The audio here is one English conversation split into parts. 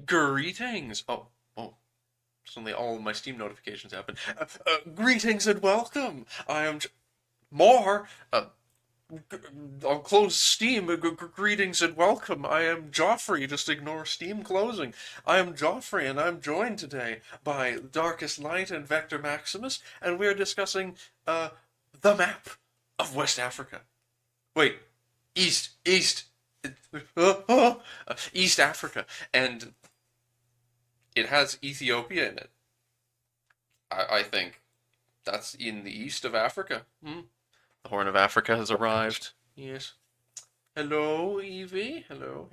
Greetings. Suddenly all of my Steam notifications happen. Greetings and welcome. I am more. I'll close Steam. Greetings and welcome. I am Joffrey. Just ignore Steam closing. I am Joffrey, and I'm joined today by Darkest Light and Vector Maximus, and we're discussing the map of West Africa. Wait, East, East Africa, and it has Ethiopia in it. I think that's in the east of Africa. The Horn of Africa has arrived. Yes. Hello, Evie. Hello.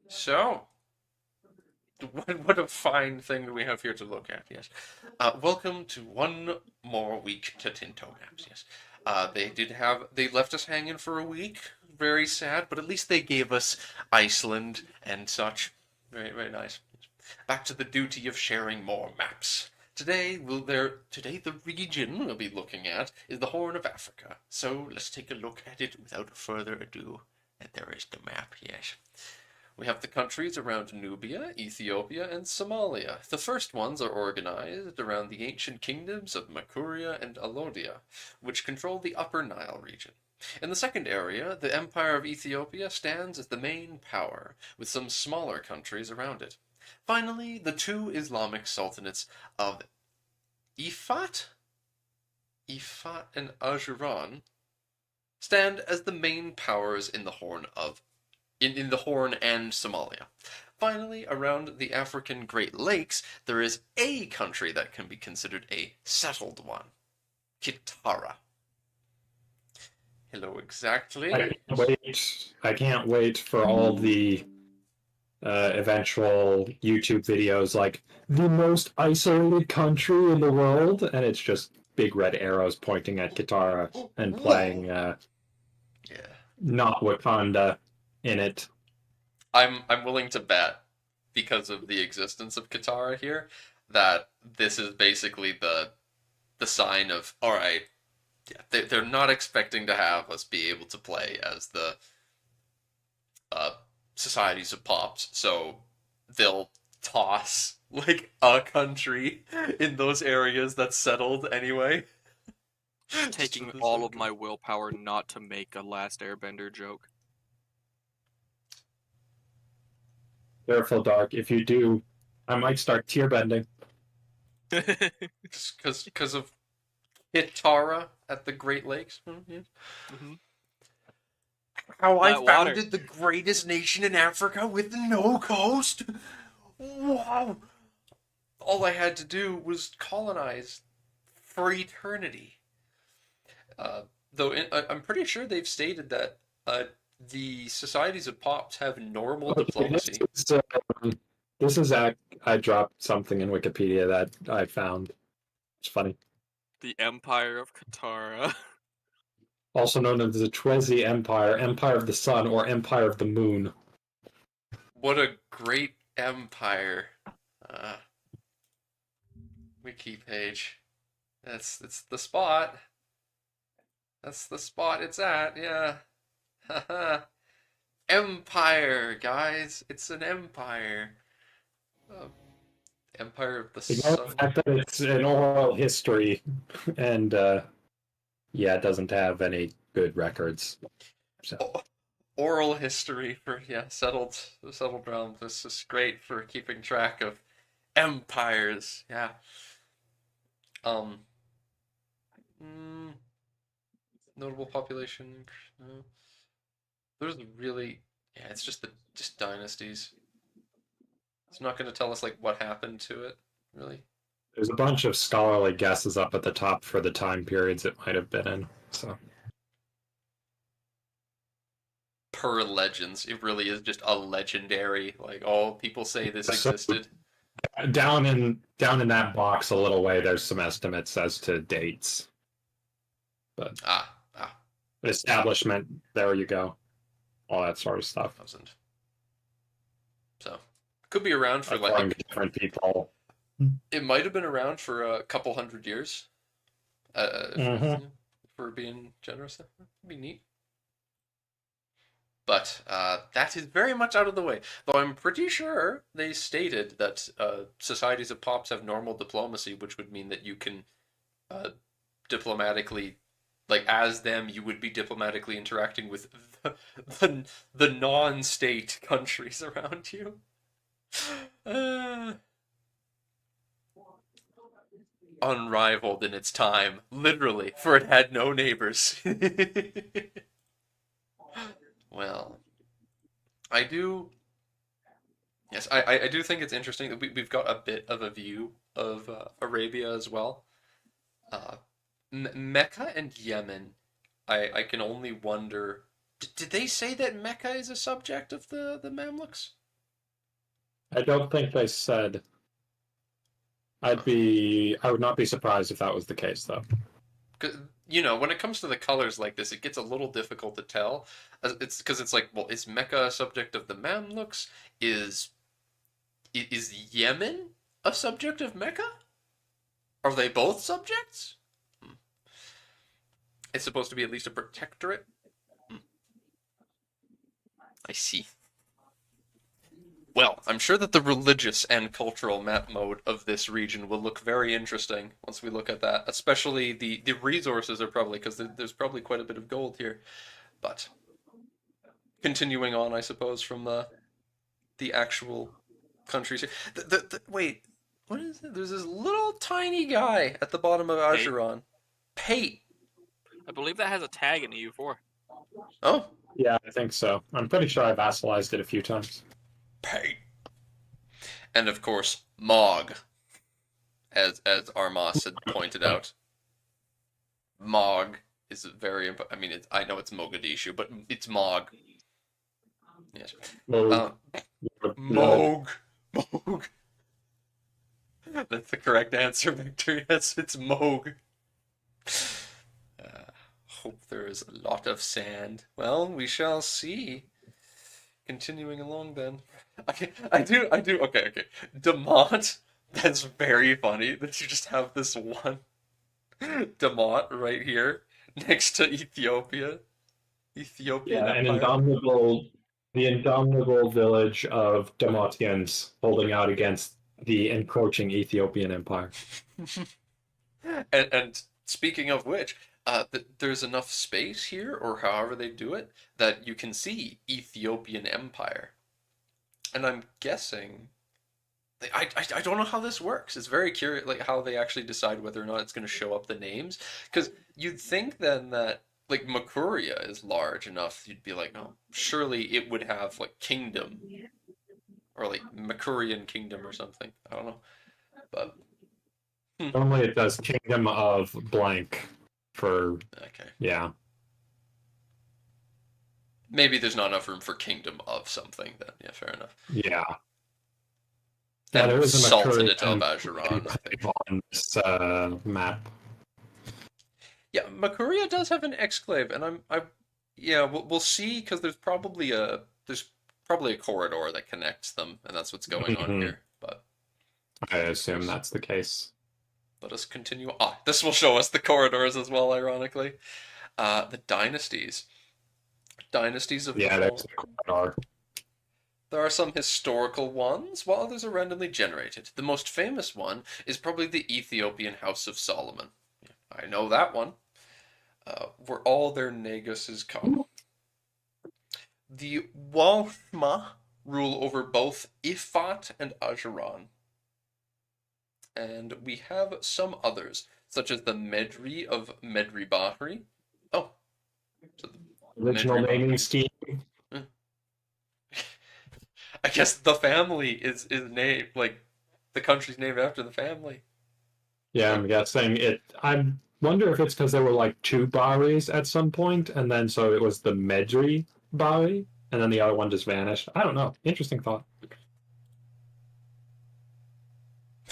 So, what a fine thing that we have here to look at. Yes. Welcome to one more week to Tinto Maps. Yes. They left us hanging for a week. Very sad, but at least they gave us Iceland and such. Very nice. Back to the duty of sharing more maps. Today the region we'll be looking at is the Horn of Africa. So let's take a look at it without further ado. And there is the map, yes. We have the countries around Nubia, Ethiopia, and Somalia. The first ones are organized around the ancient kingdoms of Makuria and Alodia, which control the Upper Nile region. In the second area, the Empire of Ethiopia stands as the main power, with some smaller countries around it. Finally, the two Islamic sultanates of Ifat and Ajuran stand as the main powers in the Horn in the Horn and Somalia. Finally, around the African Great Lakes, there is a country that can be considered a settled one. Kitara. Hello, exactly. I can't wait for all the eventual YouTube videos like the most isolated country in the world, and it's just big red arrows pointing at Kitara and playing not Wakanda in it. I'm willing to bet, because of the existence of Kitara here, that this is basically the sign of, all right, they're not expecting to have us be able to play as the societies of pops, so they'll toss like a country in those areas that's settled anyway. Taking all of my willpower not to make a Last Airbender joke. Careful, Dark. If you do, I might start tear bending. Because of Kitara at the Great Lakes. Mm-hmm. How I founded the greatest nation in Africa with no coast? Wow! All I had to do was colonize for eternity. I'm pretty sure they've stated that the societies of pops have normal diplomacy. I dropped something in Wikipedia that I found. It's funny. The Empire of Kitara. Also known as the Twezi Empire, Empire of the Sun, or Empire of the Moon. What a great empire. Wiki page. It's the spot. That's the spot it's at, yeah. Empire, guys. It's an empire. Empire of the Sun. The fact that it's an oral history, and it doesn't have any good records. So. Oral history for settled realms. This is great for keeping track of empires. Yeah. Notable population. There's really it's just dynasties. It's not going to tell us like what happened to it, really. There's a bunch of scholarly guesses up at the top for the time periods it might have been in. So. Per legends, it really is just a legendary. Like, people say this existed. Down in that box a little way, there's some estimates as to dates. But establishment, there you go. All that sort of stuff. So could be around for different people. It might have been around for a couple hundred years. For being generous, that'd be neat. But But that is very much out of the way. Though I'm pretty sure they stated that societies of pops have normal diplomacy, which would mean that you can uh, diplomatically, like as them, you would be diplomatically interacting with the non-state countries around you. Uh, Unrivaled in its time, literally, for it had no neighbors. Well, I do. Yes, I do think it's interesting that we've got a bit of a view of Arabia as well. Uh, Mecca and Yemen, I can only wonder. Did they say that Mecca is a subject of the Mamluks? I don't think they said. I would not be surprised if that was the case, though. 'Cause, you know, when it comes to the colors like this, it gets a little difficult to tell. It's because it's like, well, is Mecca a subject of the Mamluks? Is Yemen a subject of Mecca? Are they both subjects? Hmm. It's supposed to be at least a protectorate. Hmm. I see. Well, I'm sure that the religious and cultural map mode of this region will look very interesting once we look at that. Especially the resources are probably, because there's probably quite a bit of gold here. But continuing on, I suppose, from the actual countries here. Wait, what is it? There's this little tiny guy at the bottom of Pate. Acheron. Pate. I believe that has a tag in EU4. Oh, Yeah, I think so. I'm pretty sure I vassalized it a few times. Pate. And of course, Mog, as Armas had pointed out. Mog is very I mean, I know it's Mogadishu, but it's Mog. Yes. Well, Moog. Moog. That's the correct answer, Victor. Yes, it's Moog. Hope there is a lot of sand. Well, we shall see. Continuing along then. I do. Okay. Demont. That's very funny that you just have this one Demont right here next to Ethiopia. Ethiopian yeah, Empire. the indomitable village of Damotians holding out against the encroaching Ethiopian Empire. And speaking of which, there's enough space here, or however they do it, that you can see Ethiopian Empire. And I'm guessing, I don't know how this works. It's very curious, like how they actually decide whether or not it's going to show up the names. Because you'd think then that like Makuria is large enough, you'd be like, oh, surely it would have like kingdom or like Makurian kingdom or something. I don't know, but Normally it does Kingdom of Blank for, okay. yeah. Maybe there's not enough room for kingdom of something then. Yeah, fair enough. Yeah. And Yeah, there is a Sultanate Makurian of Ajuran, I think. on this map. Yeah, Makuria does have an exclave, and yeah, we'll see because there's probably a corridor that connects them, and that's what's going on here. But I assume that's the case. let us continue. Ah, this will show us the corridors as well, ironically. The dynasties. Dynasties of the There's the corridor. There are some historical ones, while others are randomly generated. The most famous one is probably the Ethiopian House of Solomon. I know that one. Where all their neguses come. The Walhma rule over both Ifat and Ajuran. And we have some others, such as the Medri of Medri Bahri. Oh. So Original naming scheme. I guess the family is named, like, the country's named after the family. Yeah, I'm guessing it. I wonder if it's because there were like two Baris at some point, and then so it was the Medri Bari, and then the other one just vanished. I don't know. Interesting thought.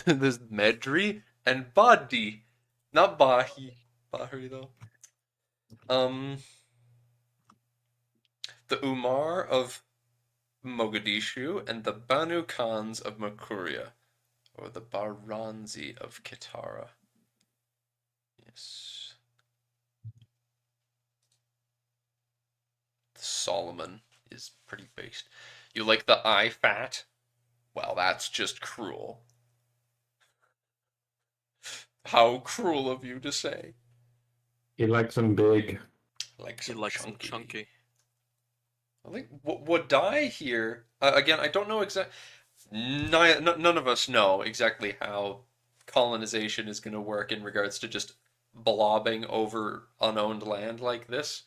There's Medri and Badi, not Bahi. Bahri though. The Umar of Mogadishu and the Banu Khans of Makuria, or the Baranzi of Kitara. Yes. Solomon. is pretty based. You like the eye fat? Well, that's just cruel. How cruel of you to say. He likes them big. Like He some likes chunky. some chunky. I think what die here. Again, I don't know exact. None of us know exactly how colonization is going to work in regards to just blobbing over unowned land like this,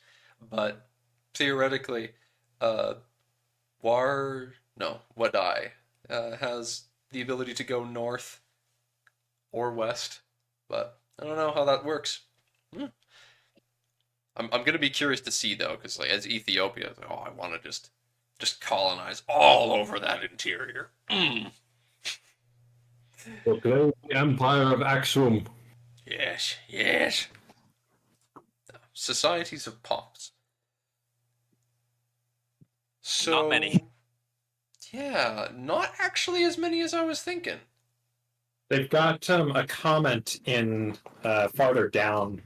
but theoretically, uh, Wadai has the ability to go north or west, but I don't know how that works. Hmm. I'm gonna be curious to see though, because like as Ethiopia, like, oh, I want to just colonize all over that interior. Mm. The great empire of Axum. Yes, yes. Societies of pops. So, Not many. yeah, not actually as many as I was thinking. They've got a comment in farther down.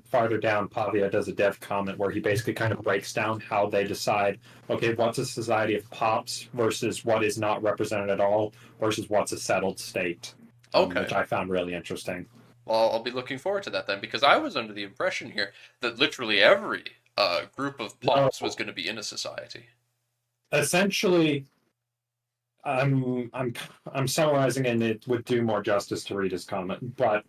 Farther down, Pavia does a dev comment where he basically kind of breaks down how they decide, okay, what's a society of pops versus what is not represented at all versus what's a settled state, Okay. which I found really interesting. Well, I'll be looking forward to that then, because I was under the impression here that literally every group of pops was going to be in a society. Essentially, I'm summarizing, and it would do more justice to read his comment. But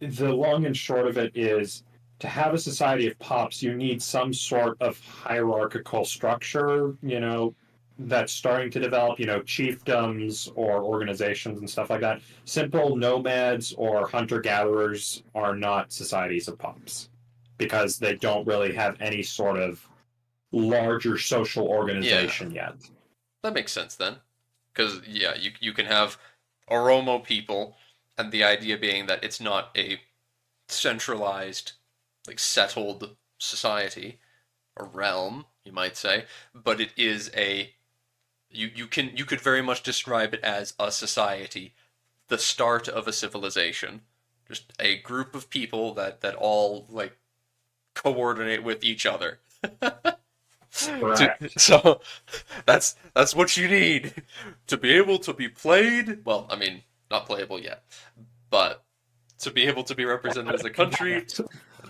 the long and short of it is, to have a society of pops, you need some sort of hierarchical structure. That's starting to develop. Chiefdoms or organizations and stuff like that. Simple nomads or hunter gatherers are not societies of pops because they don't really have any sort of larger social organization yet. That makes sense then. Because, yeah, you can have Oromo people, and the idea being that it's not a centralized, like, settled society, a realm, you might say, but it is you could very much describe it as a society, the start of a civilization. Just a group of people that all, like, coordinate with each other. So that's what you need to be able to be played. Well, I mean, not playable yet, but to be able to be represented as a country.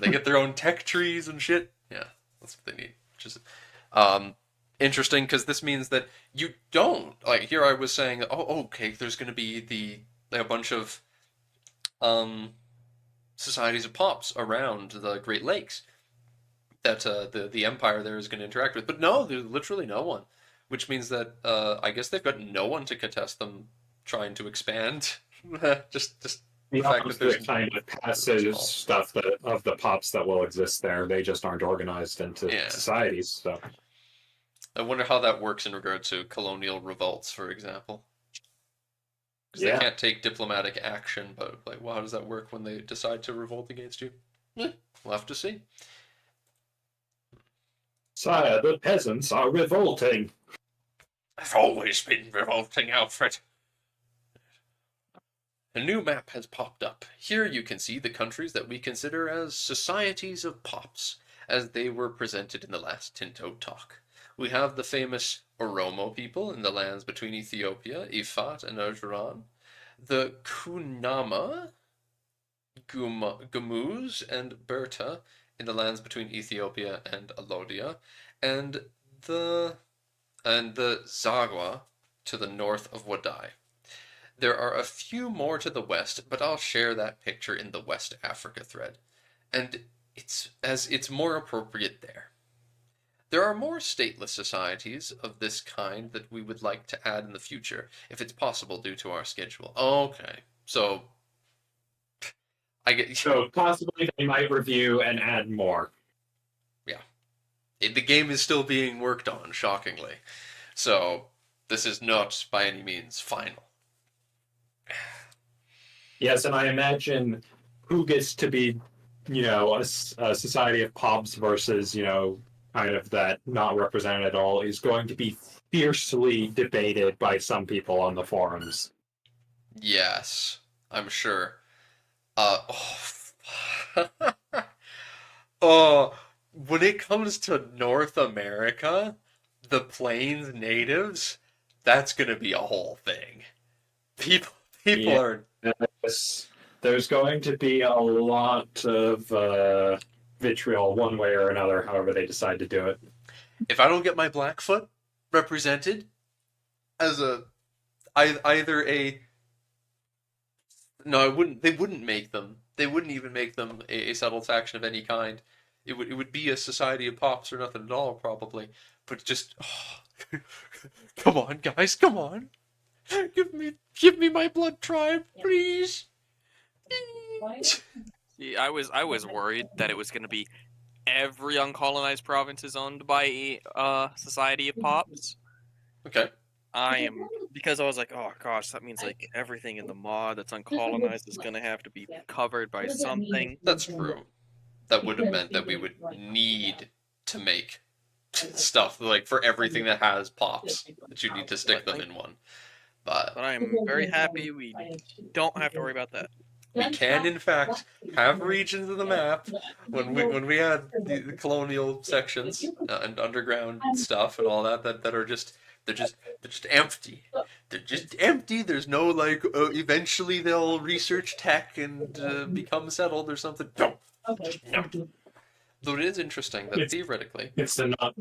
They get their own tech trees and shit. Yeah, that's what they need. Which is interesting because this means that you don't like. Here I was saying, oh, okay, there's going to be a bunch of societies of pops around the Great Lakes that the Empire there is going to interact with. But no, there's literally no one, which means that I guess they've got no one to contest them trying to expand. just the fact that there's kind of passive stuff of the pops that will exist there. They just aren't organized into societies. So I wonder how that works in regard to colonial revolts, for example. Because they can't take diplomatic action, but like, well, how does that work when they decide to revolt against you? We'll have to see. Sire, the peasants are revolting. I've always been revolting, Alfred. A new map has popped up. Here you can see the countries that we consider as societies of pops, as they were presented in the last Tinto talk. We have the famous Oromo people in the lands between Ethiopia, Ifat, and Ajuran, the Kunama, Gumuz, and Berta in the lands between Ethiopia and Alodia, and the Zagwa to the north of Wadai. There are a few more to the west, but I'll share that picture in the West Africa thread, and it's more appropriate there. There are more stateless societies of this kind that we would like to add in the future, if it's possible due to our schedule. Okay, so I get so possibly they might review and add more. Yeah, the game is still being worked on, shockingly. So this is not by any means final. Yes, and I imagine who gets to be, a society of pops versus, kind of that not represented at all is going to be fiercely debated by some people on the forums. Yes, I'm sure. Oh, when it comes to North America, the plains natives, that's gonna be a whole thing. People Yeah. are There's going to be a lot of vitriol one way or another, however they decide to do it. if I don't get my Blackfoot represented as either a no, I wouldn't. They wouldn't make them. They wouldn't even make them a settled faction of any kind. It would be a society of pops or nothing at all, probably. But just come on, guys, come on, give me my blood tribe, please. See, I was worried that it was gonna be every uncolonized province is owned by a society of pops. Okay, Because I was like, oh gosh, that means like everything in the mod that's uncolonized is gonna have to be covered by something. that's true. That would have meant that we would need to make stuff like for everything that has pops that you need to stick them in one. But But I am very happy we don't have to worry about that. we can, in fact, have regions of the map when we had the colonial sections and underground stuff and all that are just they're just empty. They're just empty. There's no like eventually they'll research tech and become settled or something. No. Though it is interesting that theoretically. It's the not.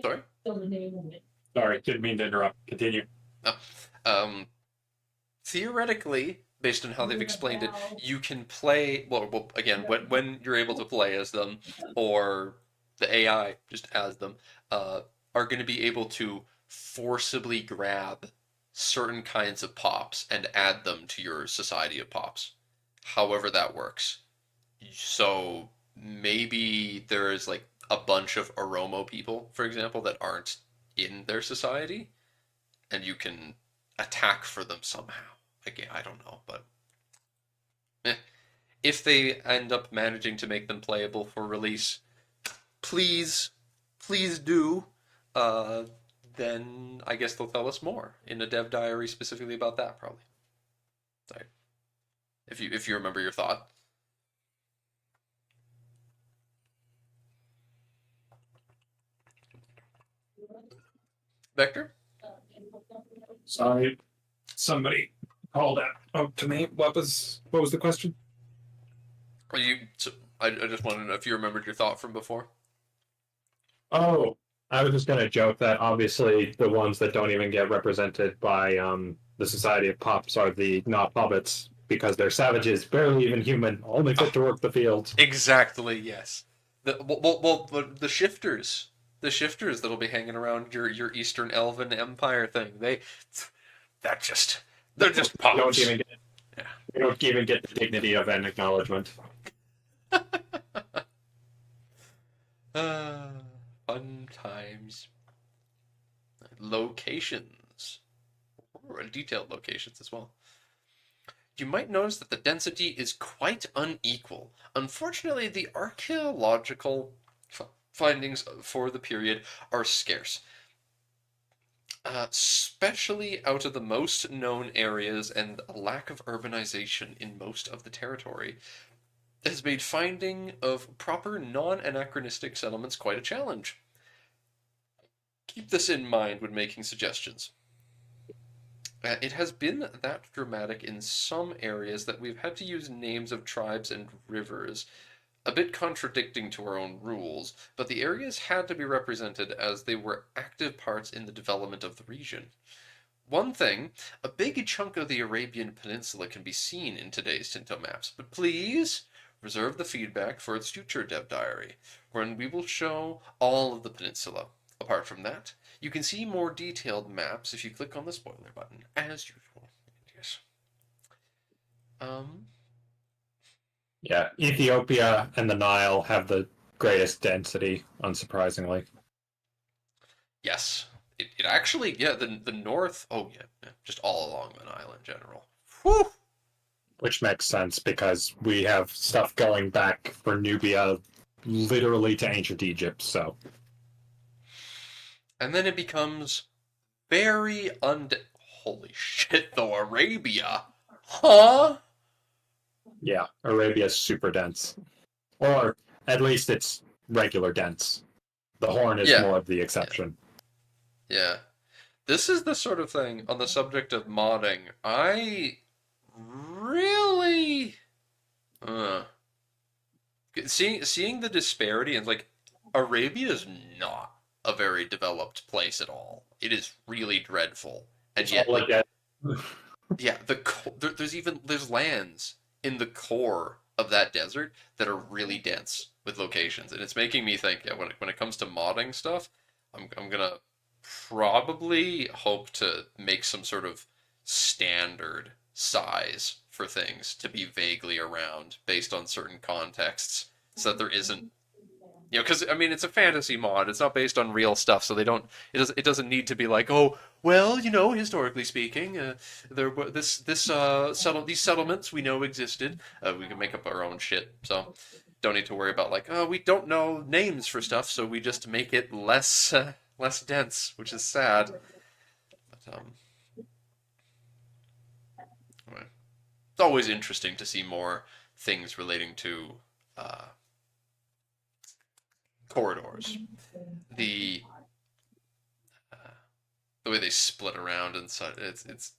Sorry. Sorry, didn't mean to interrupt. Continue. Theoretically, based on how they've explained it, you can play. Well, again, when you're able to play as them, or the AI just as them, are going to be able to forcibly grab certain kinds of pops and add them to your society of pops. However that works. So maybe there is like a bunch of Oromo people, for example, that aren't in their society, and you can attack for them somehow. Again, I don't know, but if they end up managing to make them playable for release, please do. Then I guess they'll tell us more in a dev diary specifically about that, probably. Sorry, if you remember your thought. Vector? Sorry, somebody called out to me. What was the question? I just wanted to know if you remembered your thought from before. Oh, I was just gonna joke that obviously the ones that don't even get represented by the Society of Pops are the not puppets because they're savages, barely even human, only fit to work the fields. Exactly, yes. The shifters. The shifters that'll be hanging around your Eastern Elven Empire thing. They're just pops. They don't even get the dignity of an acknowledgement. Fun times. Locations. Detailed locations as well. You might notice that the density is quite unequal. Unfortunately, the archaeological findings for the period are scarce. Especially out of the most known areas and a lack of urbanization in most of the territory has made finding of proper non-anachronistic settlements quite a challenge. Keep this in mind when making suggestions. It has been that dramatic in some areas that we've had to use names of tribes and rivers, a bit contradicting to our own rules, but the areas had to be represented as they were active parts in the development of the region. One thing, a big chunk of the Arabian Peninsula can be seen in today's Tinto maps, but please reserve the feedback for its future dev diary, when we will show all of the peninsula. Apart from that, you can see more detailed maps if you click on the spoiler button, as usual. Yes. Yeah, Ethiopia and the Nile have the greatest density, unsurprisingly. Yes. It actually, yeah, the north, oh yeah, just all along the Nile in general. Whew! Which makes sense because we have stuff going back for Nubia literally to ancient Egypt, so. And then it becomes very holy shit, though, Arabia. Huh? Yeah, Arabia's super dense. Or at least it's regular dense. The horn is Yeah. more of the exception. Yeah. This is the sort of thing on the subject of modding. I really uh, seeing the disparity and like Arabia is not a very developed place at all. It is really dreadful, and It's yet all like like yeah, there's lands in the core of that desert that are really dense with locations, and it's making me think. Yeah, when it comes to modding stuff, I'm gonna probably hope to make some sort of standard size for things to be vaguely around based on certain contexts, so that there isn't because I mean it's a fantasy mod. It's not based on real stuff, so they don't. It doesn't need to be like, oh, well, historically speaking, there these settlements we know existed. We can make up our own shit, so don't need to worry about like, oh, we don't know names for stuff, so we just make it less dense, which is sad. But anyway, it's always interesting to see more things relating to uh, corridors. The the way they split around and such. It's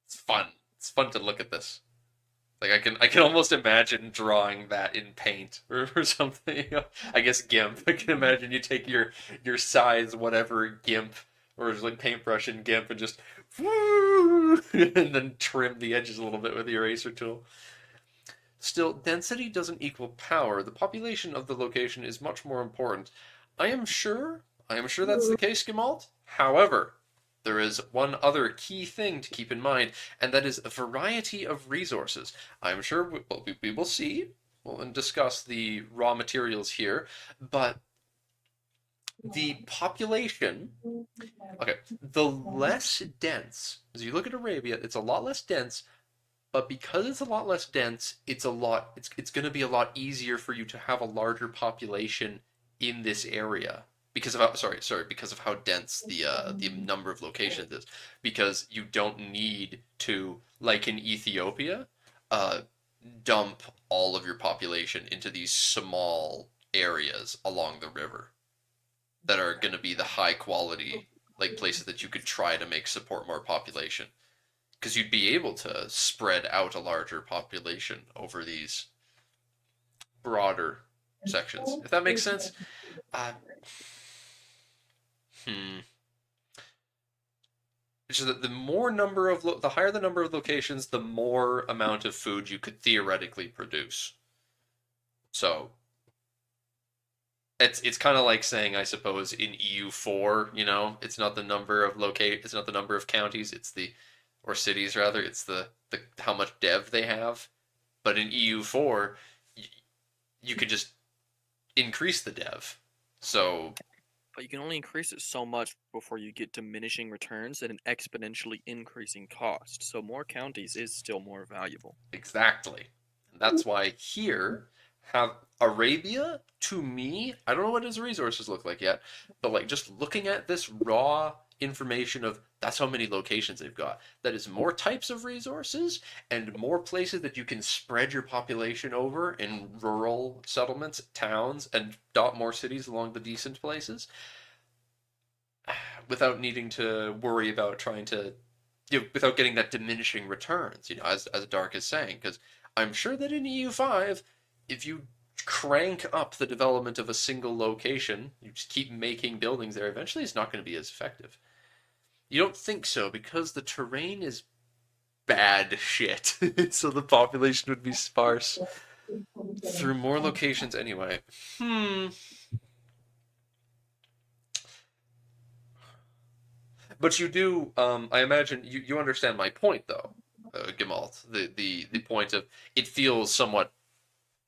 fun. It's fun to look at this. Like I can almost imagine drawing that in paint or something. I guess GIMP. I can imagine you take your size whatever GIMP or just like paintbrush in GIMP and just and then trim the edges a little bit with the eraser tool. Still, density doesn't equal power. The population of the location is much more important. I am sure that's the case, Gemalt. However, there is one other key thing to keep in mind, and that is a variety of resources. I am sure we will see and discuss the raw materials here, but the population, okay, the less dense, as you look at Arabia, it's a lot less dense, but because it's a lot less dense, it's going to be a lot easier for you to have a larger population in this area because of how because of how dense the number of locations is. Because you don't need to, like in Ethiopia, uh, dump all of your population into these small areas along the river that are going to be the high quality like places that you could try to make support more population because you'd be able to spread out a larger population over these broader sections, if that makes sense. Uh, hmm. Which is that the higher the number of locations, the more amount of food you could theoretically produce. So it's kind of like saying, I suppose, in EU4, it's not the number of counties, or cities rather, it's the how much dev they have. But in EU4, you could just increase the dev. So But you can only increase it so much before you get diminishing returns and an exponentially increasing cost. So more counties is still more valuable. exactly. And that's why here have Arabia, to me, I don't know what his resources look like yet, but like just looking at this raw information of that's how many locations they've got. That is more types of resources and more places that you can spread your population over in rural settlements, towns, and dot more cities along the decent places without needing to worry about trying to without getting that diminishing returns, as Dark is saying, because I'm sure that in EU5, if you crank up the development of a single location, you just keep making buildings there, eventually it's not going to be as effective. You don't think so, because the terrain is bad shit, so the population would be sparse through more locations anyway. But you do, I imagine, you understand my point, though, Gemalt. The point of it feels somewhat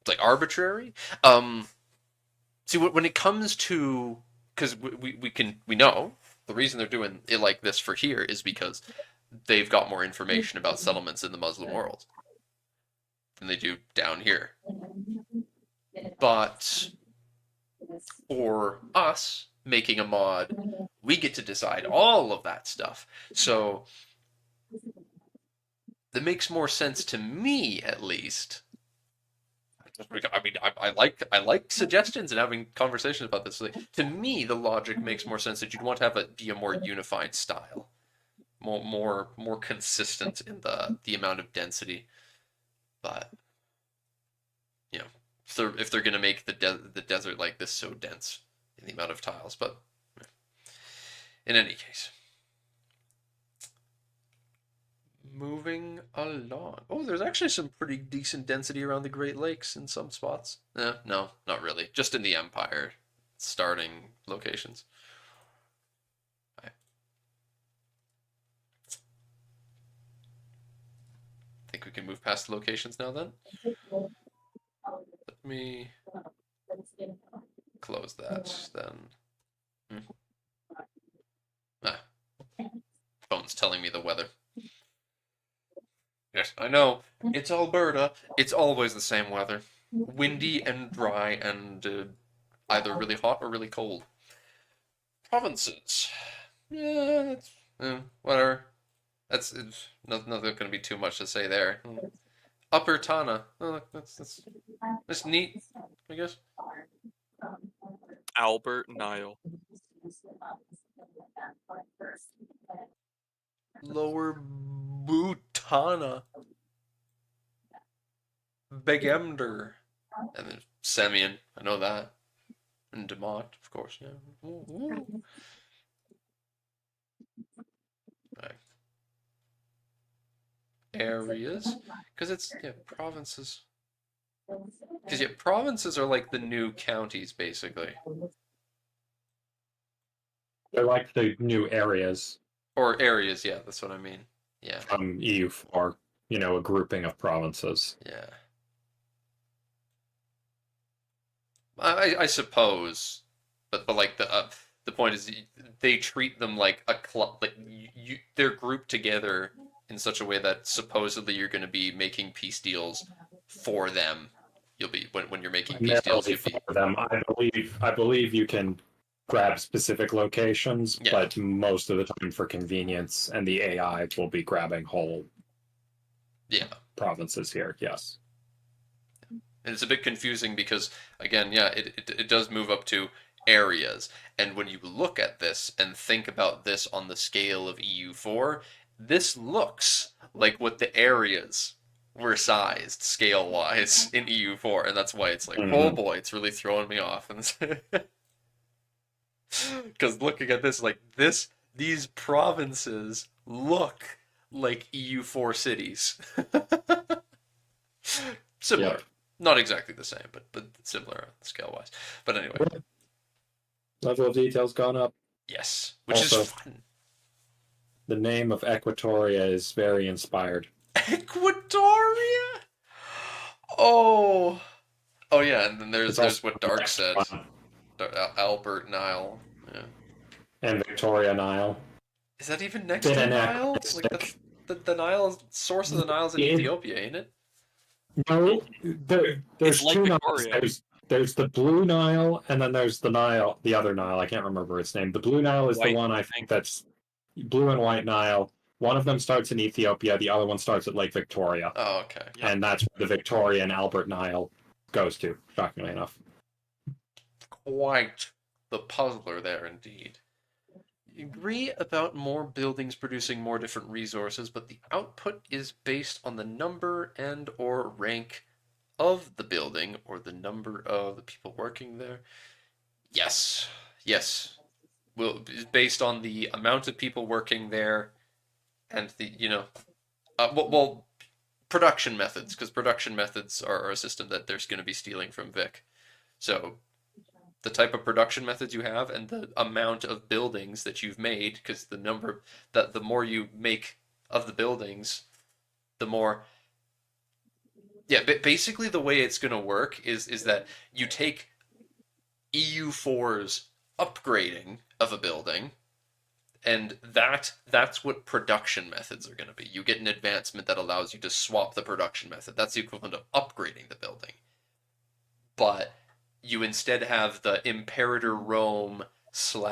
like arbitrary. See, when it comes to, because we know the reason they're doing it like this for here is because they've got more information about settlements in the Muslim world than they do down here. But for us making a mod, we get to decide all of that stuff. So that makes more sense to me, at least, I mean, I like suggestions and having conversations about this. Like, to me, the logic makes more sense that you'd want to have it be a more unified style, more consistent in the amount of density. But you know, if they're gonna make the desert like this so dense in the amount of tiles, but in any case. Moving along. Oh, there's actually some pretty decent density around the Great Lakes in some spots. No, not really. Just in the Empire starting locations. I think we can move past the locations now then. Let me close that then. Ah, phone's telling me the weather. Yes, I know. It's Alberta. It's always the same weather. Windy and dry and either really hot or really cold. Provinces. Yeah, that's whatever. It's not going to be too much to say there. Upper Tana. Oh, that's neat, I guess. Albert Nile. Lower Butana. Begemder. And then Semyon. I know that. And Demont, of course. Yeah. Ooh. Right. Areas. Because it's, provinces. Because, provinces are like the new counties, basically. They're like the new areas Or areas, yeah, that's what I mean. Yeah. from EU4, a grouping of provinces. Yeah. I suppose, but like the point is they treat them like a club, like they're grouped together in such a way that supposedly you're going to be making peace deals for them. You'll be when you're making peace deals, you'll be for them. I believe you can grab specific locations, Yeah. but most of the time for convenience, and the AI will be grabbing whole provinces here. Yes. And it's a bit confusing because, again, it does move up to areas. And when you look at this and think about this on the scale of EU4, this looks like what the areas were sized scale-wise in EU4. And that's why it's like, oh boy, it's really throwing me off. Because looking at this, like these provinces look like EU4 cities. Similar. Yep. Not exactly the same, but similar scale wise. But anyway. Level of detail's gone up. Yes. Which Also, is fun. The name of Equatoria is very inspired. Equatoria? Oh. Oh yeah, and then there's what Dark said. Albert Nile. Yeah. And Victoria Nile. Is that even next to Nile? Like the Nile source of the Nile's in Ethiopia, ain't it? No, there's like two Victoria. Niles. There's the Blue Nile, and then there's the other Nile. I can't remember its name. The Blue Nile is the one I think that's Blue and White Nile. One of them starts in Ethiopia. The other one starts at Lake Victoria. Oh, okay. And that's where the Victoria and Albert Nile goes to, shockingly enough. Quite the puzzler there, indeed. You agree about more buildings producing more different resources, but the output is based on the number and or rank of the building or the number of the people working there. Yes. Well, it's based on the amount of people working there and the, production methods, because production methods are a system that there's going to be stealing from Vic. So the type of production methods you have and the amount of buildings that you've made, because the more you make of the buildings, the more. Yeah, but basically the way it's going to work is that you take EU4's upgrading of a building, and that's what production methods are going to be. You get an advancement that allows you to swap the production method. That's the equivalent of upgrading the building. But you instead have the Imperator Rome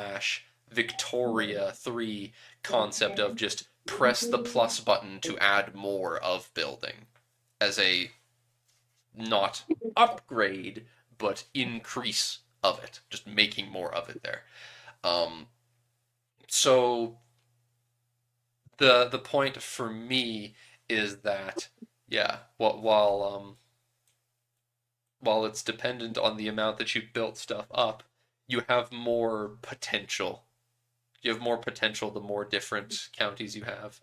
/ Victoria 3 concept of just press the plus button to add more of building as a not upgrade, but increase of it, just making more of it there. So the point for me is that, yeah, while it's dependent on the amount that you've built stuff up, you have more potential. You have more potential the more different counties you have.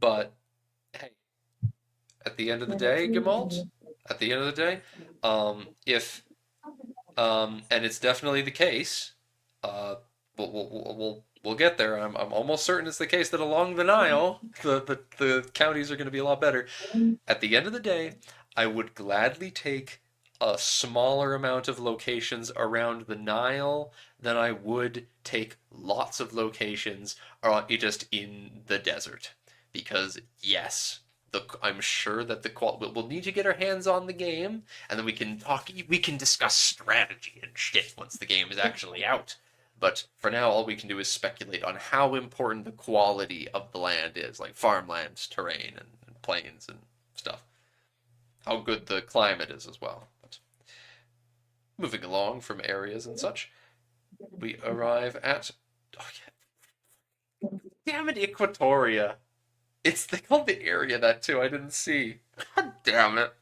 But hey, at the end of the day, Gemalt, at the end of the day, if and it's definitely the case, we'll get there. I'm almost certain it's the case that along the Nile, the counties are going to be a lot better. At the end of the day, I would gladly take a smaller amount of locations around the Nile than I would take lots of locations just in the desert. Because yes, I'm sure that we'll need to get our hands on the game, and then we can discuss strategy and shit once the game is actually out. But for now, all we can do is speculate on how important the quality of the land is, like farmlands, terrain, and plains and stuff. How good the climate is as well. But moving along from areas and such, we arrive at... Oh, yeah. Damn it, Equatoria. They called the area that too, I didn't see. God damn it.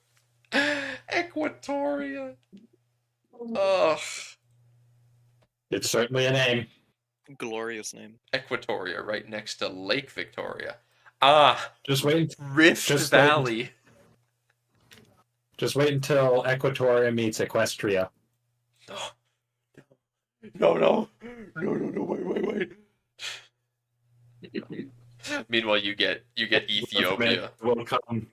Equatoria. Ugh. It's certainly a name. Glorious name. Equatoria, right next to Lake Victoria. Ah, Just wait. Rift just Valley. Just wait until Equatoria meets Equestria. No, wait. Meanwhile, you get Ethiopia. Will come.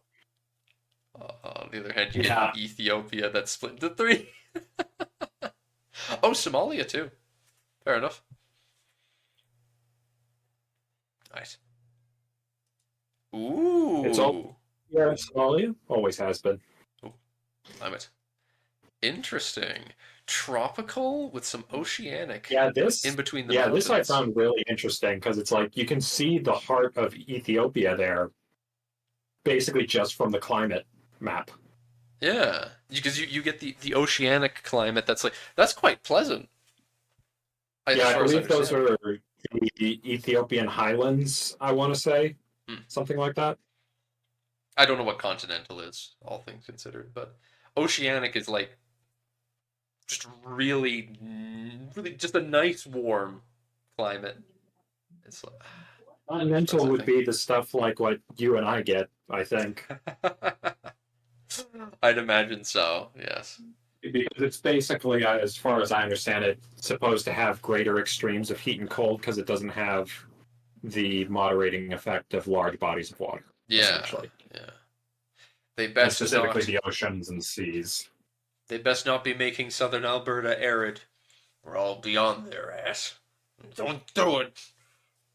On the other hand, you get Ethiopia that's split into 3. Oh, Somalia too. Fair enough. Nice. Ooh. It's all Somalia. Always has been. Ooh. Climate. Interesting. Tropical with some oceanic. Yeah, this in between the mountains. this I found really interesting because it's like you can see the heart of Ethiopia there, basically just from the climate map. Yeah, because you get the oceanic climate that's quite pleasant. I believe those are the Ethiopian highlands, I want to say. Something like that. I don't know what continental is, all things considered, but oceanic is like just really just a nice warm climate. It's like, continental would be the stuff like what you and I get, I think. I'd imagine so, yes. Because it's basically, as far as I understand it, supposed to have greater extremes of heat and cold because it doesn't have the moderating effect of large bodies of water. Yeah, yeah. They best specifically the oceans and seas. They best not be making southern Alberta arid. We're all beyond their ass. Don't do it.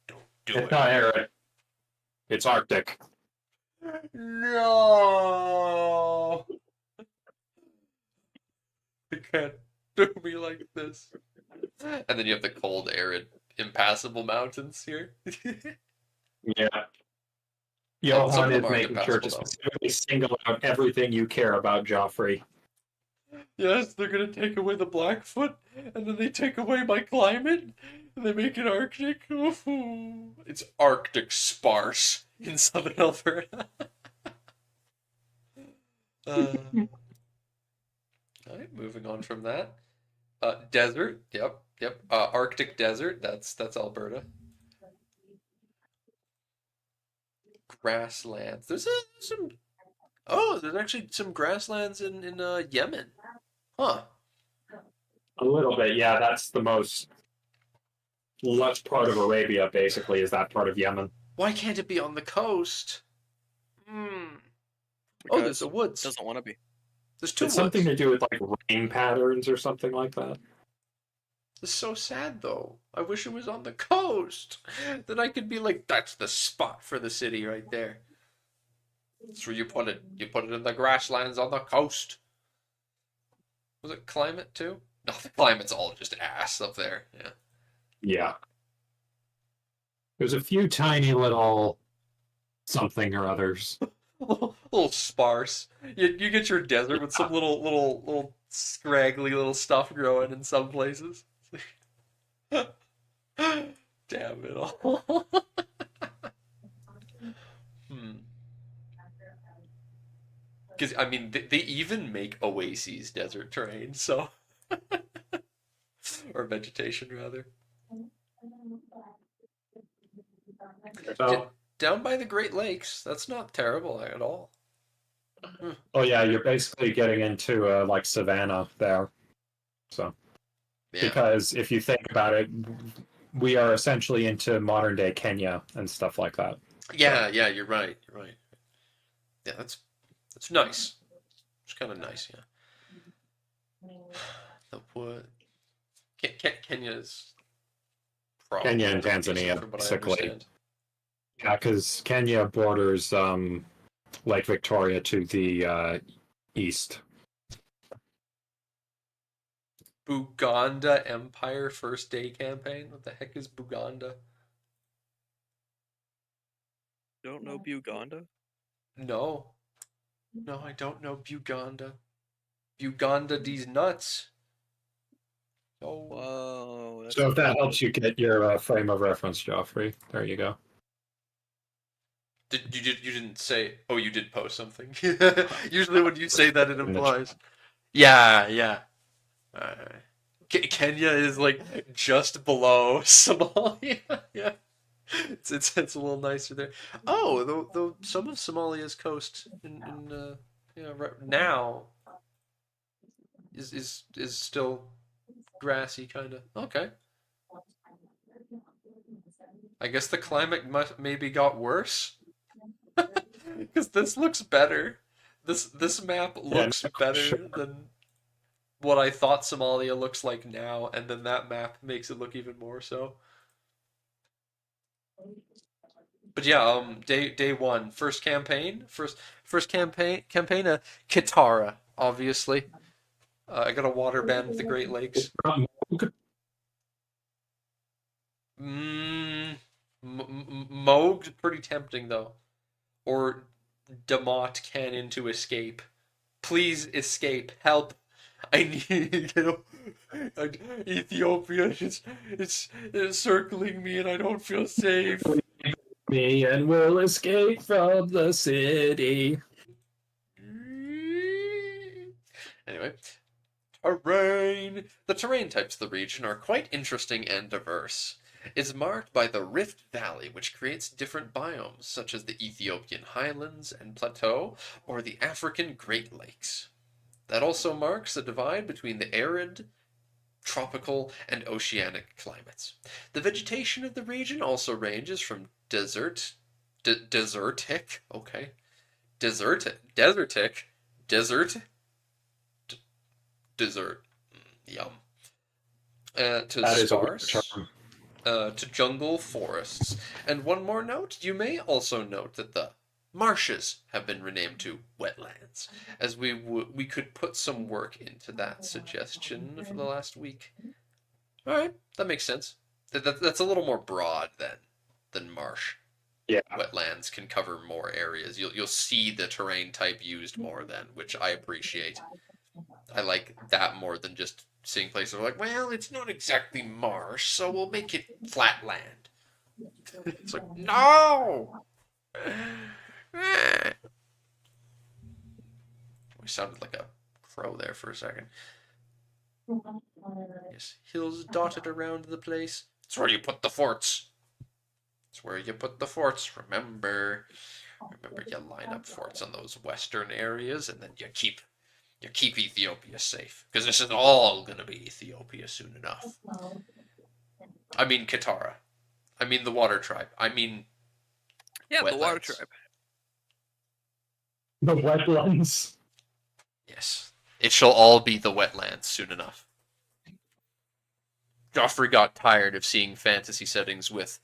Don't do it. It's not arid. It's Arctic. No. You can't do me like this. And then you have the cold, arid, impassable mountains here. Yeah. Johan is making sure to specifically single out everything you care about Joffrey. Yes, they're gonna take away the Blackfoot, and then they take away my climate, and they make it Arctic. Ooh. It's Arctic sparse in southern Alberta. Alright, moving on from that. Desert, yep. Arctic desert, that's Alberta. Grasslands. There's actually some grasslands in Yemen. Huh. A little bit, yeah. That's the most lush part of Arabia, basically, is that part of Yemen. Why can't it be on the coast? Oh, there's the woods. Doesn't want to be. There's 2 It's woods. something to do with like rain patterns or something like that. It's so sad though. I wish it was on the coast. Then I could be like, that's the spot for the city right there. That's where you put it. You put it in the grasslands on the coast. Was it climate too? No, the climate's all just ass up there. Yeah. Yeah. There's a few tiny little something or others. little sparse. You get your desert with some little scraggly little stuff growing in some places. Damn it all. Hmm. Because I mean, they even make oases desert terrain, so or vegetation rather. D- So, Down by the Great Lakes, that's not terrible at all. Hmm. oh yeah, you're basically getting into like savanna there. So Yeah, because if you think about it, we are essentially into modern day Kenya and stuff like that. So yeah, you're right. You're right. Yeah, that's nice. It's kind of nice. Yeah. The wood. Kenya's Kenya probably and pretty decent Tanzania, from what I basically. understand. Yeah, because Kenya borders Lake Victoria to the east. Buganda Empire First Day Campaign? What the heck is Buganda? Don't know Buganda? No. No, I don't know Buganda. Buganda these nuts. Oh. Whoa, that's So if that cool. helps you get your frame of reference, Joffrey, there you go. You didn't say, oh, you did post something. Usually when you say that it In the chat. implies. Yeah, yeah. Uh, Kenya is like just below Somalia. Yeah. It's a little nicer there. Oh, though some of Somalia's coast right now is still grassy kind of. Okay. I guess the climate maybe got worse because this looks better. This map Yeah, looks no, sure. better than what I thought Somalia looks like now, and then that map makes it look even more so. But yeah, day one, first campaign, Kitara, obviously. I got a water ban with the Great Lakes. Mm, Moog's pretty tempting though, or Demott Cannon to escape. Please escape, help! I need Ethiopia it's circling me and I don't feel safe. Me and we'll escape from the city. Anyway, terrain. The terrain types of the region are quite interesting and diverse. It's marked by the Rift Valley, which creates different biomes, such as the Ethiopian highlands and plateau, or the African Great Lakes. That also marks a divide between the arid, tropical, and oceanic climates. The vegetation of the region also ranges from desertic, okay, desert, desert, yum, to That is a weird sparse, term. to jungle forests. And one more note, you may also note that the marshes have been renamed to wetlands, as we could put some work into that suggestion for the last week. All right, that makes sense. That's a little more broad than marsh. Yeah. Wetlands can cover more areas. You'll see the terrain type used more then, which I appreciate. I like that more than just seeing places where like, well, it's not exactly marsh, so we'll make it flat land. It's like, no! We sounded like a crow there for a second. Yes, hills dotted around the place. It's where you put the forts. It's where you put the forts. Remember, you line up forts on those western areas, and then you keep Ethiopia safe because this is all gonna be Ethiopia soon enough. I mean Katara. I mean the Water Tribe. I mean Yeah, the Water wetlands. Tribe. The wetlands. Yes, it shall all be the wetlands soon enough. Joffrey got tired of seeing fantasy settings with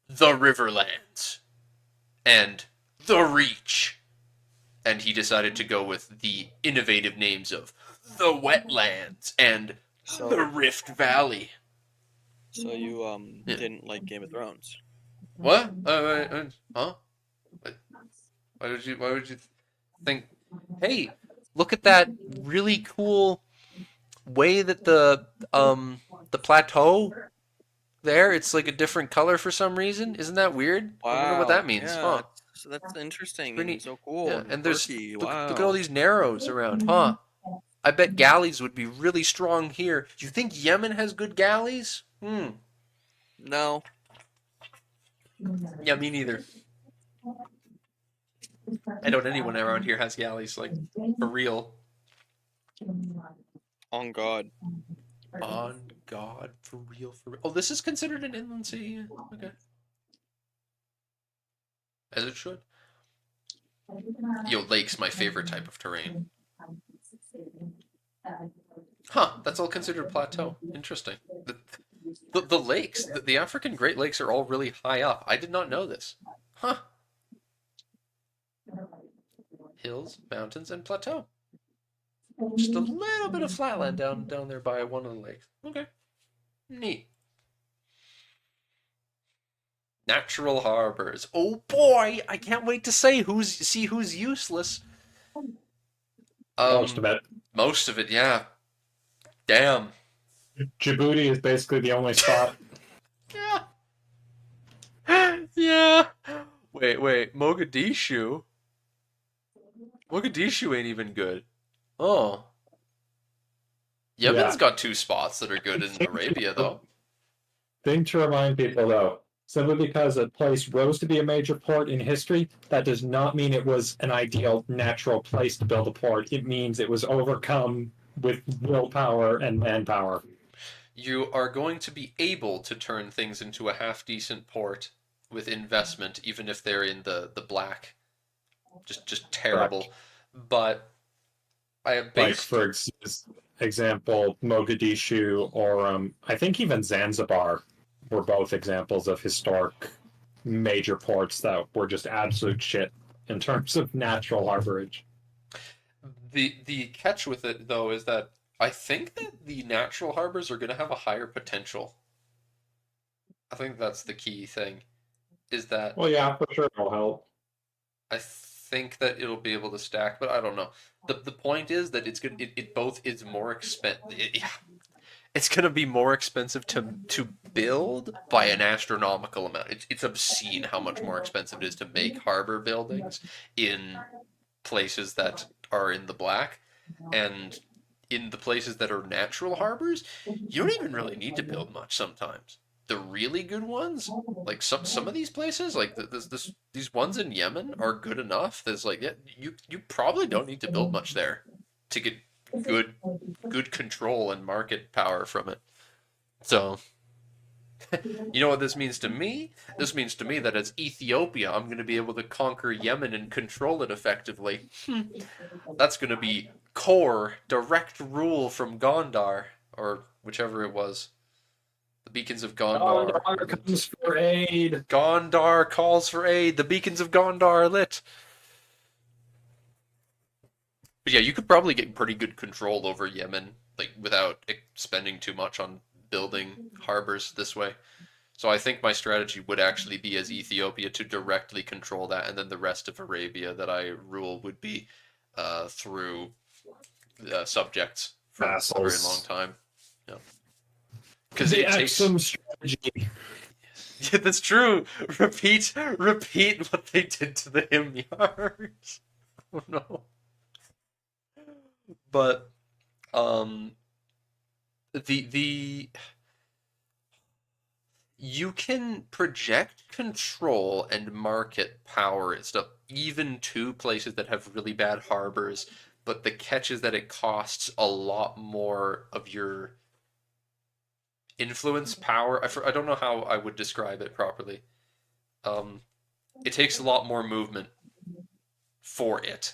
the Riverlands and the Reach, and he decided to go with the innovative names of the Wetlands and the So, Rift Valley. so you Yeah. didn't like Game of Thrones? What? Huh? Why would you think, hey, look at that really cool way that the plateau there, it's like a different color for some reason. Isn't that weird? I wonder what Wow. that means. Yeah. Huh. So that's interesting Pretty and neat. so cool Yeah, and and there's quirky. look at all Wow. these narrows around. Huh. I bet galleys would be really strong here. Do you think Yemen has good galleys? Hmm. No. Yeah, me neither. I doubt anyone around here has galleys, like, for real. On God. On God, for real, for real. Oh, this is considered an inland sea. Okay. As it should. Yo, lake's my favorite type of terrain. Huh, that's all considered plateau. Interesting. The lakes, the African Great Lakes are all really high up. I did not know this. Huh. Hills, mountains, and plateau. Just a little bit of flatland down there by one of the lakes. Okay. Neat. Natural harbors. Oh boy, I can't wait to see who's useless. Most of it. Most of it, yeah. Damn. Djibouti is basically the only spot. Yeah. Yeah. Wait. Mogadishu. Mogadishu ain't even good. Oh. Yemen's Yeah. got two spots that are good in Arabia, though. Thing to remind people, though, simply because a place rose to be a major port in history, that does not mean it was an ideal natural place to build a port. It means it was overcome with willpower and manpower. You are going to be able to turn things into a half-decent port with investment, even if they're in the black. Just terrible. Correct. But I have Like, based for example, Mogadishu or I think even Zanzibar were both examples of historic major ports that were just absolute shit in terms of natural harborage. the catch with it though is that I think that the natural harbors are going to have a higher potential. I think that's the key thing. Is that Well, yeah, for sure it'll help. I think that it'll be able to stack, but I don't know. The point is that it's good. It both is more expensive. Yeah, it's going to be more expensive to build by an astronomical amount. It's obscene how much more expensive it is to make harbor buildings in places that are in the black, and in the places that are natural harbors, you don't even really need to build much sometimes. The really good ones, like some of these places, like these ones in Yemen are good enough. There's like, yeah, you probably don't need to build much there to get good good control and market power from it. So, you know what this means to me? This means to me that as Ethiopia, I'm going to be able to conquer Yemen and control it effectively. That's going to be core direct rule from Gondar, or whichever it was. The beacons of Gondar. Gondar comes for aid. Gondar calls for aid. The beacons of Gondar are lit. But yeah, you could probably get pretty good control over Yemen, like without spending too much on building harbors this way. So I think my strategy would actually be as Ethiopia to directly control that, and then the rest of Arabia that I rule would be through subjects for a very long time. Yeah. Because The it takes. Exum strategy. Yeah, that's true. Repeat what they did to the hymnards. Oh no. But the you can project control and market power and stuff even to places that have really bad harbors, but the catch is that it costs a lot more of your influence power. I don't know how I would describe it properly. It takes a lot more movement for it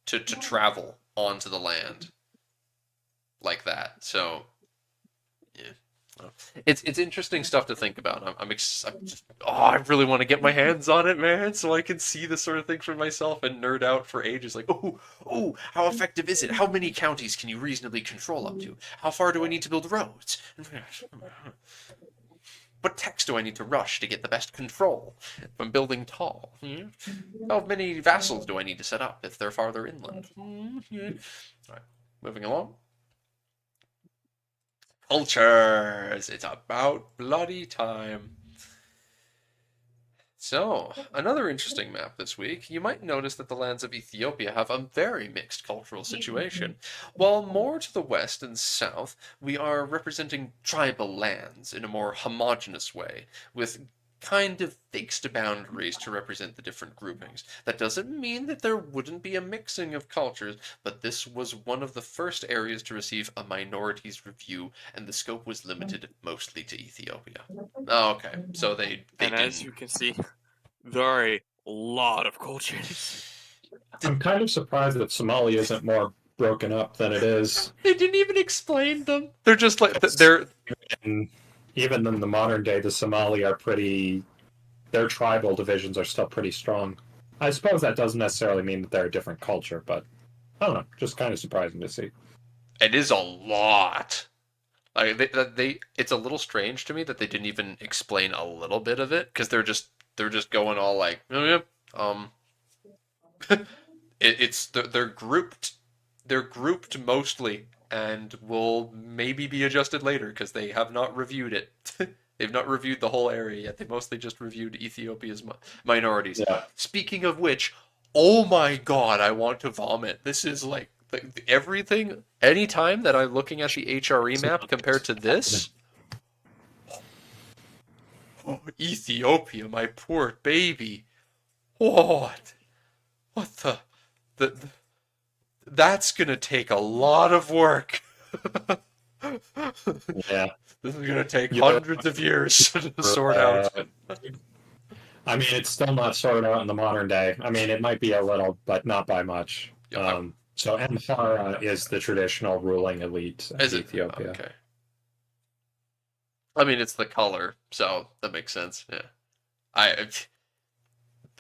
to travel onto the land like that. So, yeah. It's interesting stuff to think about. I'm just, I really want to get my hands on it, man, so I can see this sort of thing for myself and nerd out for ages. Like, how effective is it? How many counties can you reasonably control up to? How far do I need to build roads? But techs do I need to rush to get the best control if I'm building tall? How many vassals do I need to set up if they're farther inland? Alright, moving along. Cultures! It's about bloody time. So, another interesting map this week. You might notice that the lands of Ethiopia have a very mixed cultural situation. While more to the west and south, we are representing tribal lands in a more homogeneous way, with kind of fixed boundaries to represent the different groupings. That doesn't mean that there wouldn't be a mixing of cultures, but this was one of the first areas to receive a minorities review, and the scope was limited mostly to Ethiopia. Okay, so they And as didn't. you can see, there are a lot of cultures. I'm kind of surprised that Somalia isn't more broken up than it is. They didn't even explain them. They're just like they're. And even in the modern day, the Somali are pretty. Their tribal divisions are still pretty strong. I suppose that doesn't necessarily mean that they're a different culture, but I don't know. Just kind of surprising to see. It is a lot. Like they it's a little strange to me that they didn't even explain a little bit of it because they're just going all like, oh yeah, they're grouped mostly and will maybe be adjusted later because they have not reviewed it. They've not reviewed the whole area yet. They mostly just reviewed Ethiopia's minorities. Yeah. Speaking of which, oh my god, I want to vomit. This is like everything. Anytime that I'm looking at the HRE map compared to this, oh, Ethiopia, my poor baby. What? What the that's gonna take a lot of work. Yeah. This is gonna take hundreds of years to sort out. I mean, it's still not sorted out in the modern day. I mean, it might be a little, but not by much. Yeah. So Amhara is the traditional ruling elite of Ethiopia. Okay. I mean, it's the color, so that makes sense. Yeah.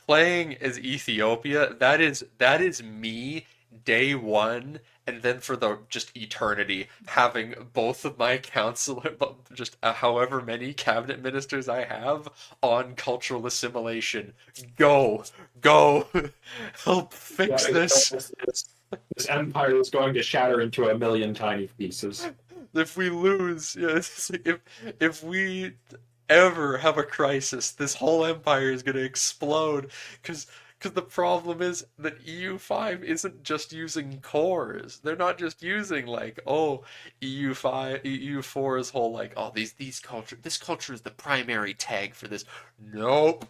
Playing as Ethiopia, that is me day one, and then for the just eternity, having both of my counselor, just however many cabinet ministers I have on cultural assimilation. Go, help fix this. This empire is going to shatter into a million tiny pieces. If we lose, yeah, it's like if we ever have a crisis, this whole empire is going to explode because the problem is that EU5 isn't just using cores. They're not just using like, oh, EU5, EU4's whole like, oh, these culture, this culture is the primary tag for this. Nope.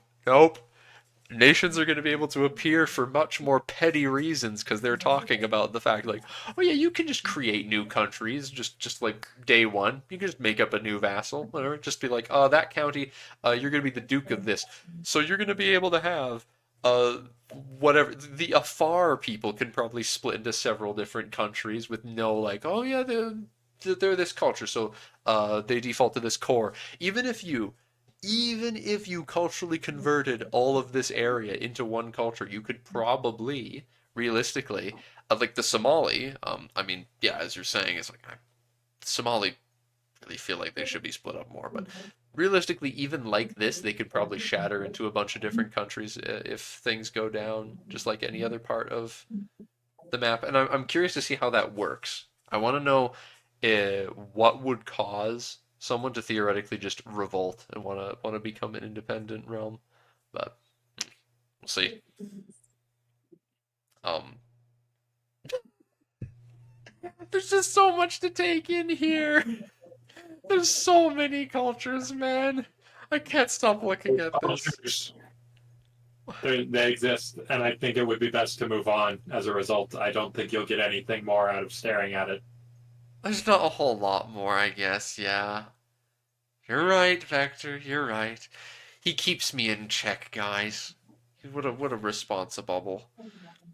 Nations are going to be able to appear for much more petty reasons because they're talking about the fact like, oh yeah, you can just create new countries just like day one. You can just make up a new vassal, whatever. Just be like, oh, that county, you're going to be the duke of this, so you're going to be able to have whatever. The Afar people can probably split into several different countries with no like, oh yeah, they're this culture, so they default to this core. Even if you culturally converted all of this area into one culture, you could probably, realistically, like the Somali, I mean, yeah, as you're saying, it's like, Somali really feel like they should be split up more, but realistically, even like this, they could probably shatter into a bunch of different countries if things go down, just like any other part of the map. And I'm curious to see how that works. I want to know what would cause someone to theoretically just revolt and want to become an independent realm, but we'll see. There's just so much to take in here. There's so many cultures, man. I can't stop looking at this. They exist, and I think it would be best to move on as a result. I don't think you'll get anything more out of staring at it. There's not a whole lot more, I guess, yeah. You're right, Vector, you're right. He keeps me in check, guys. What a responsible.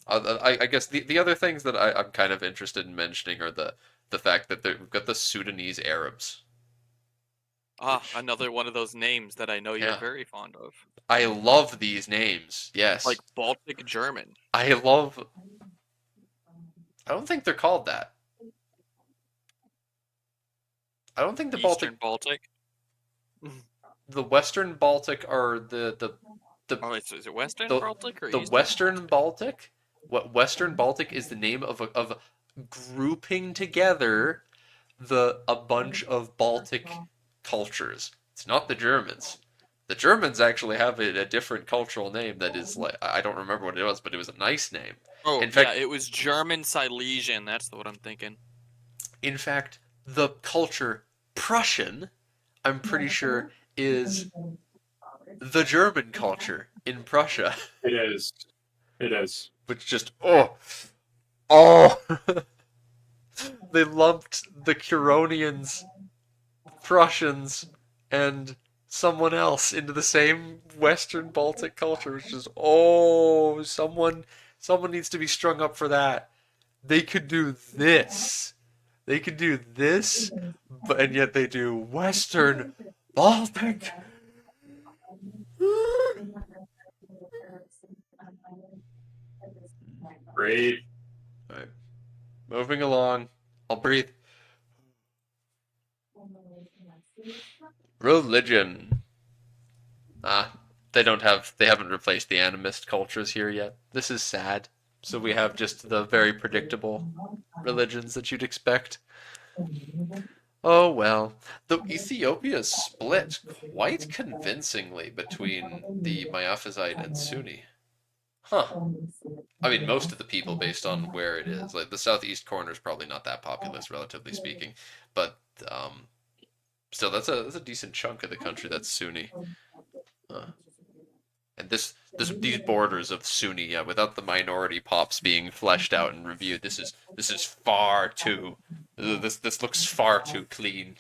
I guess the other things that I'm kind of interested in mentioning are the fact that we've got the Sudanese Arabs. Ah, another one of those names that I know you're Yeah. very fond of. I love these names, yes. Like Baltic German. I don't think they're called that. I don't think the Eastern Baltic. the Western Baltic are Oh, is it Western the Baltic or the Eastern? Western Baltic. What Western Baltic is the name of grouping together a bunch of Baltic cultures. It's not the Germans. The Germans actually have a different cultural name that is like I don't remember what it was, but it was a nice name. Oh, In yeah, fact, it was German Silesian. That's what I'm thinking. in fact, the culture Prussian, I'm pretty sure, is the German culture in Prussia, It is. It is. which just oh, they lumped the Curonians, Prussians, and someone else into the same Western Baltic culture, which is someone needs to be strung up for that. They could do this. They could do this, but and yet they do Western Baltic. Great. Right. Moving along. I'll breathe. Religion. Ah, they haven't replaced the animist cultures here yet. This is sad. So we have just the very predictable religions that you'd expect. Oh well. Though Ethiopia is split quite convincingly between the Miaphysite and Sunni. Huh. I mean, most of the people based on where it is. Like the southeast corner is probably not that populous, relatively speaking, but still, that's a decent chunk of the country that's Sunni. Uh, and these borders of Sunni, yeah, without the minority pops being fleshed out and reviewed, this is far too. This looks far too clean.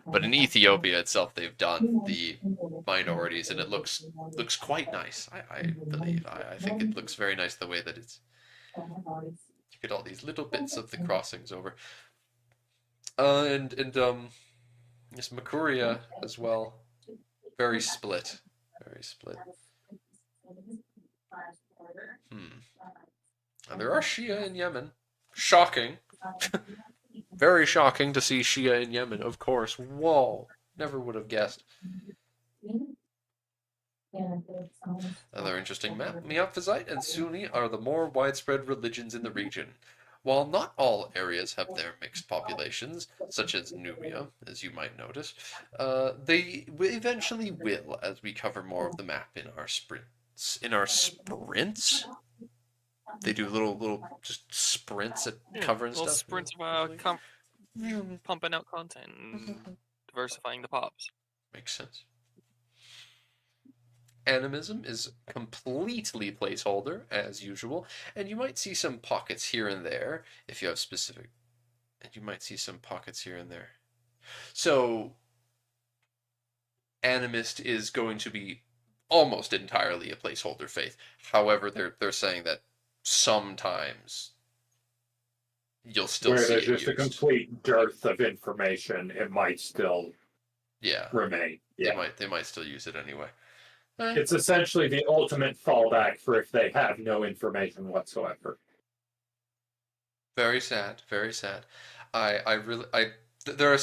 But in Ethiopia itself, they've done the minorities, and it looks quite nice. I believe. I think it looks very nice the way that it's. You get all these little bits of the crossings over. And yes, Makuria as well. Very split. Very split. And there are Shia in Yemen. Shocking. Very shocking to see Shia in Yemen, of course. Whoa. Never would have guessed. Another interesting map. Miaphysite and Sunni are the more widespread religions in the region. While not all areas have their mixed populations, such as Nubia, as you might notice, they eventually will as we cover more of the map in our sprints. In our sprints? They do little just sprints at covering little stuff. sprints of pumping out content and diversifying the pops. Makes sense. Animism is completely placeholder, as usual, and you might see some pockets here and there if you have specific. And you might see some pockets here and there. So, animist is going to be almost entirely a placeholder faith. However, they're saying that sometimes you'll still Where see there's it just a used. complete dearth of information, it might still Yeah, remain. Yeah. they might still use it anyway. It's essentially the ultimate fallback for if they have no information whatsoever. Very sad, very sad. I really, there are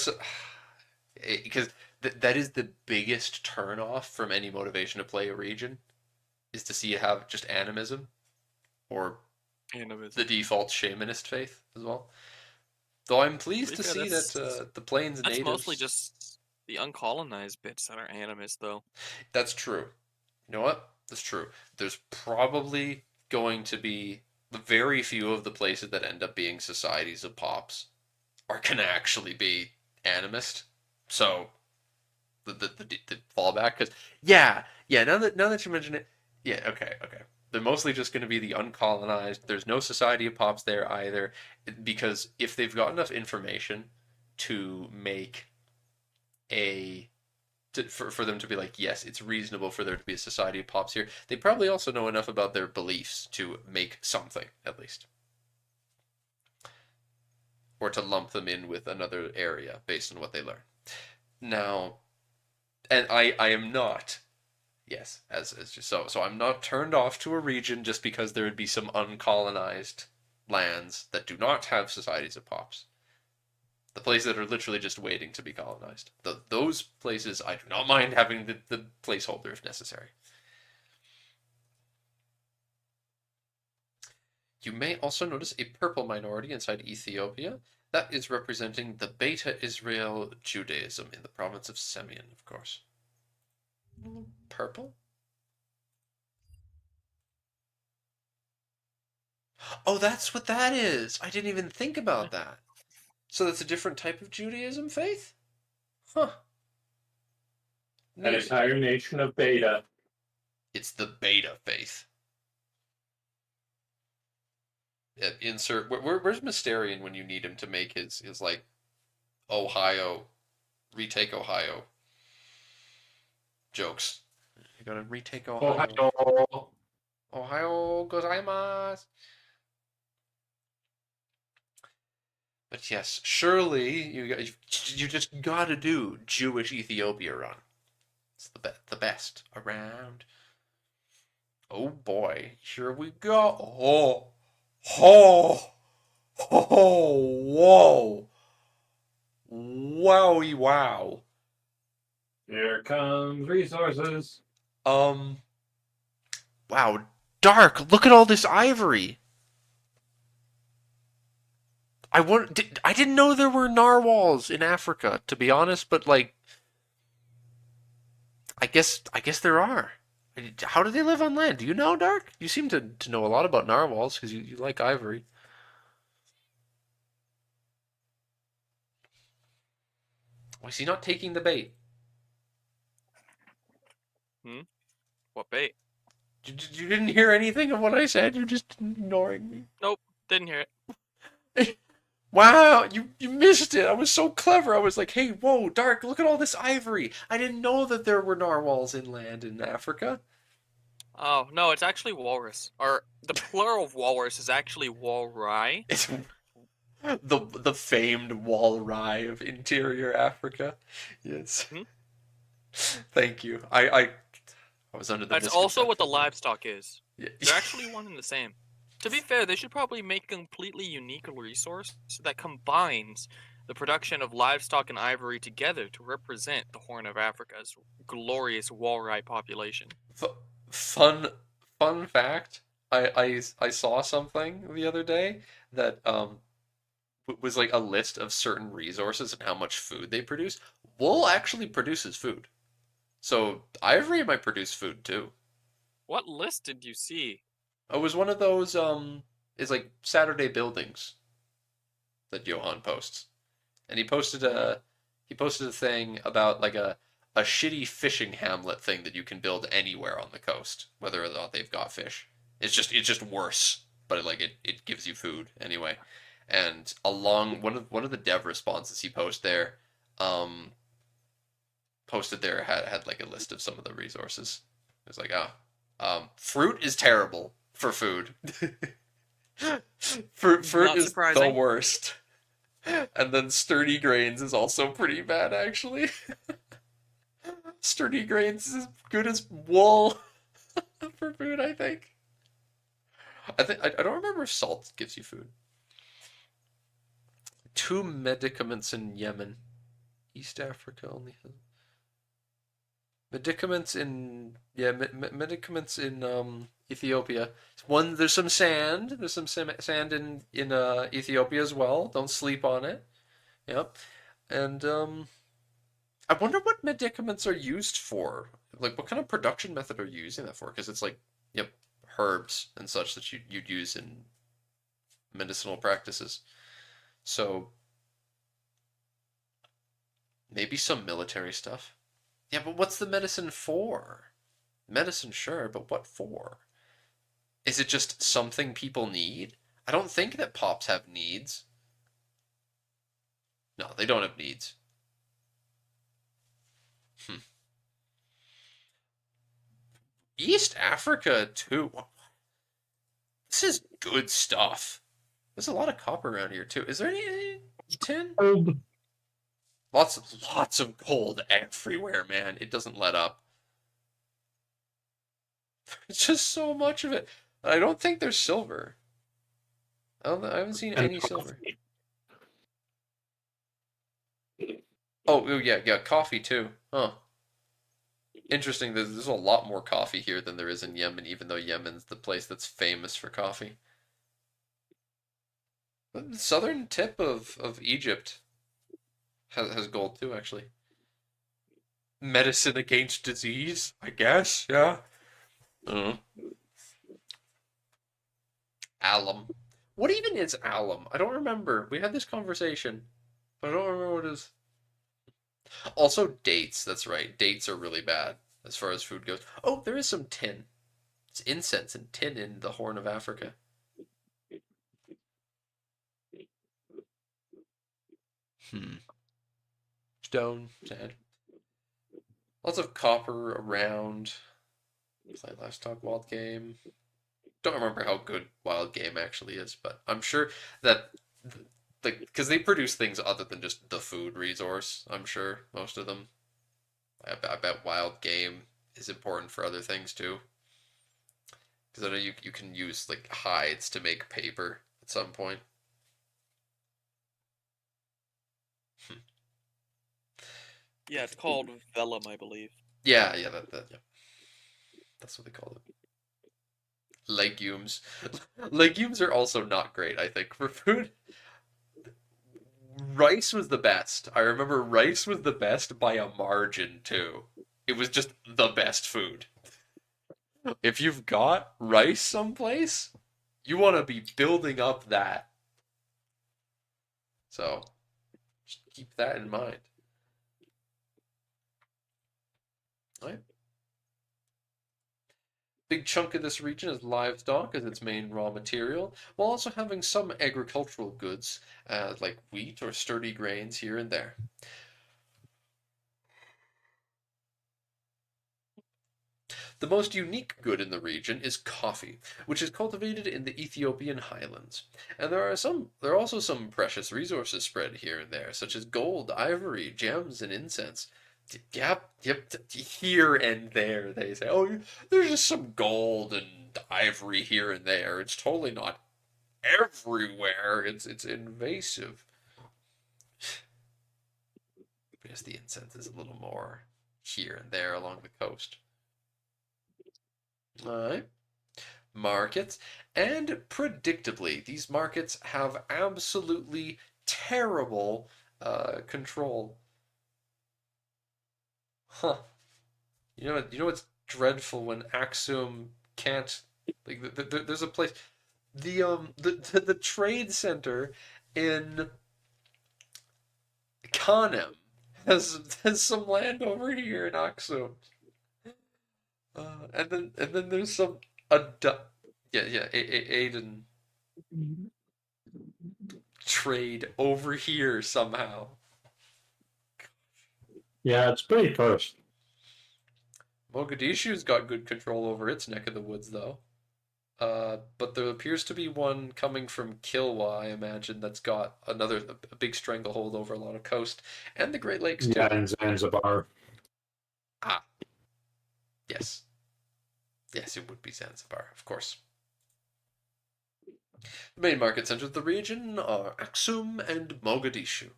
because that is the biggest turn off from any motivation to play a region, is to see you have just animism, or the default shamanist faith as well. Though I'm pleased to see that the plains That's natives. mostly just the uncolonized bits that are animist, though. That's true. You know what? That's true. There's probably going to be very few of the places that end up being societies of pops are going to actually be animist. So the fallback, because yeah. Now that you mention it, yeah, okay. They're mostly just going to be the uncolonized. There's no society of pops there either, because if they've got enough information to make for them to be like, yes, it's reasonable for there to be a society of pops here, they probably also know enough about their beliefs to make something, at least. Or to lump them in with another area based on what they learn. Now, and I am not, yes, as just so I'm not turned off to a region just because there would be some uncolonized lands that do not have societies of pops. The places that are literally just waiting to be colonized. Those places, I do not mind having the placeholder if necessary. You may also notice a purple minority inside Ethiopia. That is representing the Beta Israel Judaism in the province of Semyon, of course. Purple? Oh, that's what that is. I didn't even think about that. So that's a different type of Judaism faith? Huh. An Neat. entire nation of Beta. It's the Beta faith. Insert. Where's Mysterion when you need him to make his like Ohio, retake Ohio jokes? You gotta retake Ohio. Ohio. Ohio gozaimasu. But yes, surely you just gotta do Jewish Ethiopia run. It's the best around. Oh boy, here we go. Oh, oh, oh, whoa, wowie, wow. Here comes resources. Wow, Dark. Look at all this ivory. I didn't know there were narwhals in Africa, to be honest, but like, I guess there are. How do they live on land? Do you know, Dark? You seem to know a lot about narwhals because you like ivory. Why is he not taking the bait? What bait? You didn't hear anything of what I said. You're just ignoring me. Nope, didn't hear it. Wow, you missed it. I was so clever. I was like, hey, whoa, Dark, look at all this ivory. I didn't know that there were narwhals inland in Africa. Oh no, it's actually walrus. Or the plural of walrus is actually walry. It's the famed walrye of interior Africa. Yes. Hmm? Thank you. I was under the That's also what the misconception. livestock is. Yeah. They're actually one and the same. To be fair, they should probably make a completely unique resource that combines the production of livestock and ivory together to represent the Horn of Africa's glorious walrye population. Fun fact. I saw something the other day that was like a list of certain resources and how much food they produce. Wool actually produces food. So ivory might produce food too. What list did you see? It was one of those is like Saturday buildings that Johan posts. And he posted a thing about like a shitty fishing hamlet thing that you can build anywhere on the coast, whether or not they've got fish. It's just worse, but it gives you food anyway. And along one of the dev responses he posted there had like a list of some of the resources. It was like, fruit is terrible for food. Fruit Not is the surprising. worst. And then sturdy grains is also pretty bad, actually. Sturdy grains is as good as wool for food, I think. I don't remember if salt gives you food. 2 medicaments in Yemen. East Africa only has medicaments in medicaments in Ethiopia. There's some sand. There's some sand in Ethiopia as well. Don't sleep on it. Yep. And I wonder what medicaments are used for. Like, what kind of production method are you using that for? Because it's like, yep, herbs and such that you'd use in medicinal practices. So maybe some military stuff. Yeah, but what's the medicine for? Medicine, sure, but what for? Is it just something people need? I don't think that pops have needs. No, they don't have needs. East Africa, too. This is good stuff. There's a lot of copper around here, too. Is there any tin? Gold. Lots of gold everywhere, man. It doesn't let up. It's just so much of it. I don't think there's silver. I haven't seen any silver. Oh, yeah, coffee too. Huh. Interesting. There's a lot more coffee here than there is in Yemen, even though Yemen's the place that's famous for coffee. But the southern tip of Egypt has gold too, actually. Medicine against disease, I guess. Yeah. Uh, alum. What even is alum? I don't remember. We had this conversation, but I don't remember what it is. Also, dates. That's right. Dates are really bad as far as food goes. Oh, there is some tin. It's incense and tin in the Horn of Africa. Hmm. Stone, sand. Lots of copper around. Play livestock, wild game. Don't remember how good wild game actually is, but I'm sure that like because they produce things other than just the food resource. I'm sure most of them. I bet wild game is important for other things too. Because I know you can use like hides to make paper at some point. Hmm. Yeah, it's called vellum, I believe. Yeah, yeah. That's what they call it. Legumes. Legumes are also not great, I think, for food. Rice was the best. I remember rice was the best by a margin too. It was just the best food. If you've got rice someplace, you want to be building up that. So just keep that in mind. Right? Big chunk of this region is livestock as its main raw material, while also having some agricultural goods like wheat or sturdy grains here and there. The most unique good in the region is coffee, which is cultivated in the Ethiopian highlands. And there are also some precious resources spread here and there, such as gold, ivory, gems, and incense. Yep, here and there, they say. Oh, there's just some gold and ivory here and there. It's totally not everywhere. It's invasive. Because the incense is a little more here and there along the coast. Alright. Markets. And predictably, these markets have absolutely terrible control. Huh. You know what's dreadful when Axum can't like there's a place the trade center in Kanem has some land over here in Axum. And then there's some Aiden trade over here somehow. Yeah, it's pretty cursed. Mogadishu's got good control over its neck of the woods, though. But there appears to be one coming from Kilwa, I imagine, that's got a big stranglehold over a lot of coast and the Great Lakes too. Yeah, in Zanzibar. Ah, yes, yes, it would be Zanzibar, of course. The main market centers of the region are Aksum and Mogadishu,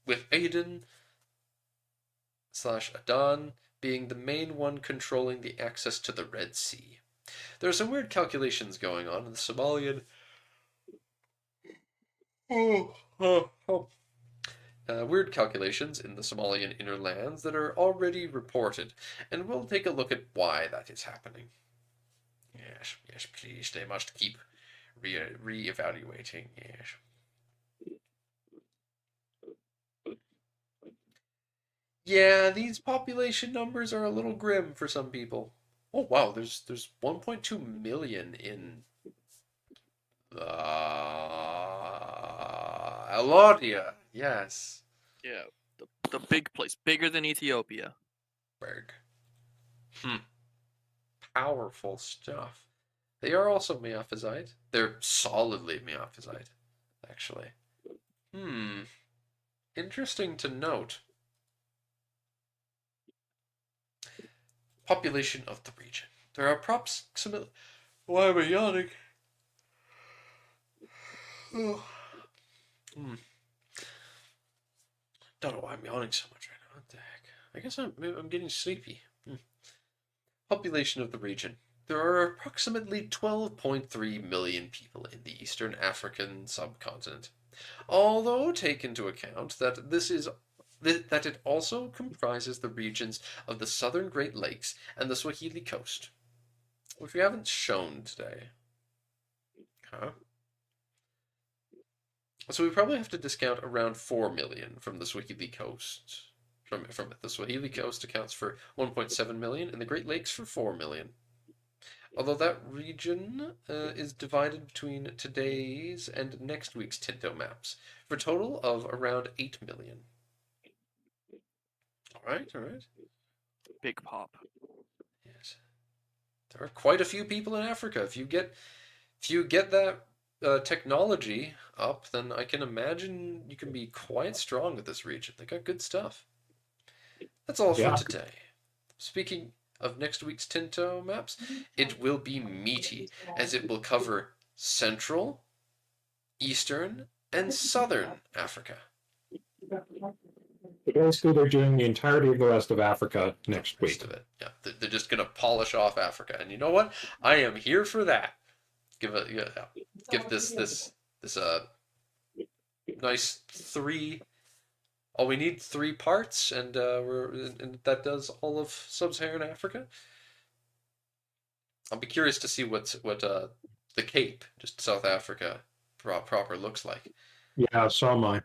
with Aden slash Adan being the main one controlling the access to the Red Sea. There are some weird calculations going on in the Somalian. Weird calculations in the Somalian inner lands that are already reported, and we'll take a look at why that is happening. Yes, please. They must keep re-evaluating. Yes. Yeah, these population numbers are a little grim for some people. Oh wow, there's 1.2 million in Alodia. Yes. Yeah, the big place, bigger than Ethiopia. Berg. Powerful stuff. They are also Miaphysite. They're solidly Miaphysite, actually. Interesting to note. Population of the region. There are approximately. Why am I yawning? Oh. Don't know why I'm yawning so much right now. I guess I'm getting sleepy. Population of the region. There are approximately 12.3 million people in the Eastern African subcontinent. Although take into account that that it also comprises the regions of the southern Great Lakes and the Swahili coast, which we haven't shown today. Huh? So we probably have to discount around 4 million from the Swahili coast. From it. The Swahili coast accounts for 1.7 million and the Great Lakes for 4 million. Although that region is divided between today's and next week's Tinto maps, for a total of around 8 million. Alright. Big pop. Yes. There are quite a few people in Africa. If you get that technology up, then I can imagine you can be quite strong with this region. They got good stuff. That's all for today. Speaking of next week's Tinto maps, it will be meaty, as it will cover Central, Eastern, and Southern Africa. Basically, they're doing the entirety of the rest of Africa next week. Rest of it, yeah. They're just gonna polish off Africa, and you know what? I am here for that. Give this nice three. Oh, we need 3 parts, and that does all of sub-Saharan Africa. I'll be curious to see what the Cape, just South Africa, proper looks like. Yeah, so am I.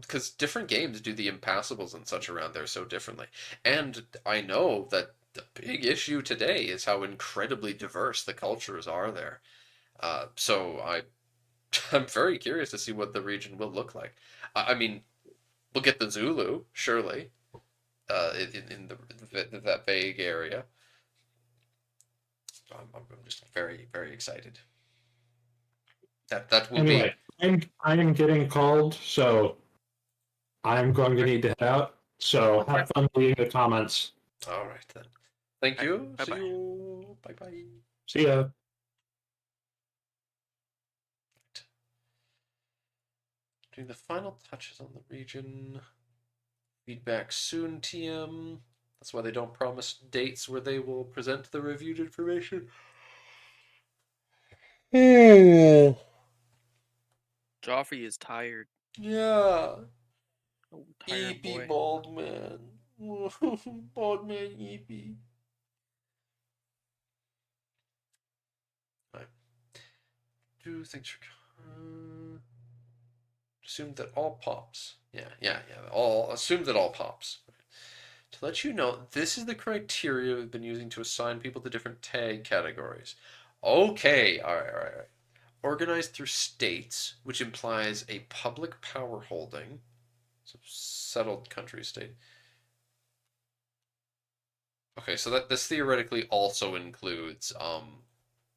Because different games do the impassable and such around there so differently, and I know that the big issue today is how incredibly diverse the cultures are there. So I'm very curious to see what the region will look like. I mean, we'll get the Zulu, surely, in that vague area. I'm just very, very excited. That will Anyway, I am getting called, so I'm going to need to head out. So have fun reading the comments. All right then. Thank you. Bye-bye. See you. Bye. See ya. Doing the final touches on the region. Feedback soon, TM. That's why they don't promise dates where they will present the reviewed information. Oh. Joffrey is tired. Yeah. Oh, tired EP boy. bald man. Bald man EP. Right. Thanks for assume that all pops. Yeah. Assume that all pops. To let you know, this is the criteria we've been using to assign people to different tag categories. Okay, all right. Organized through states, which implies a public power holding. So settled country state. Okay, so this theoretically also includes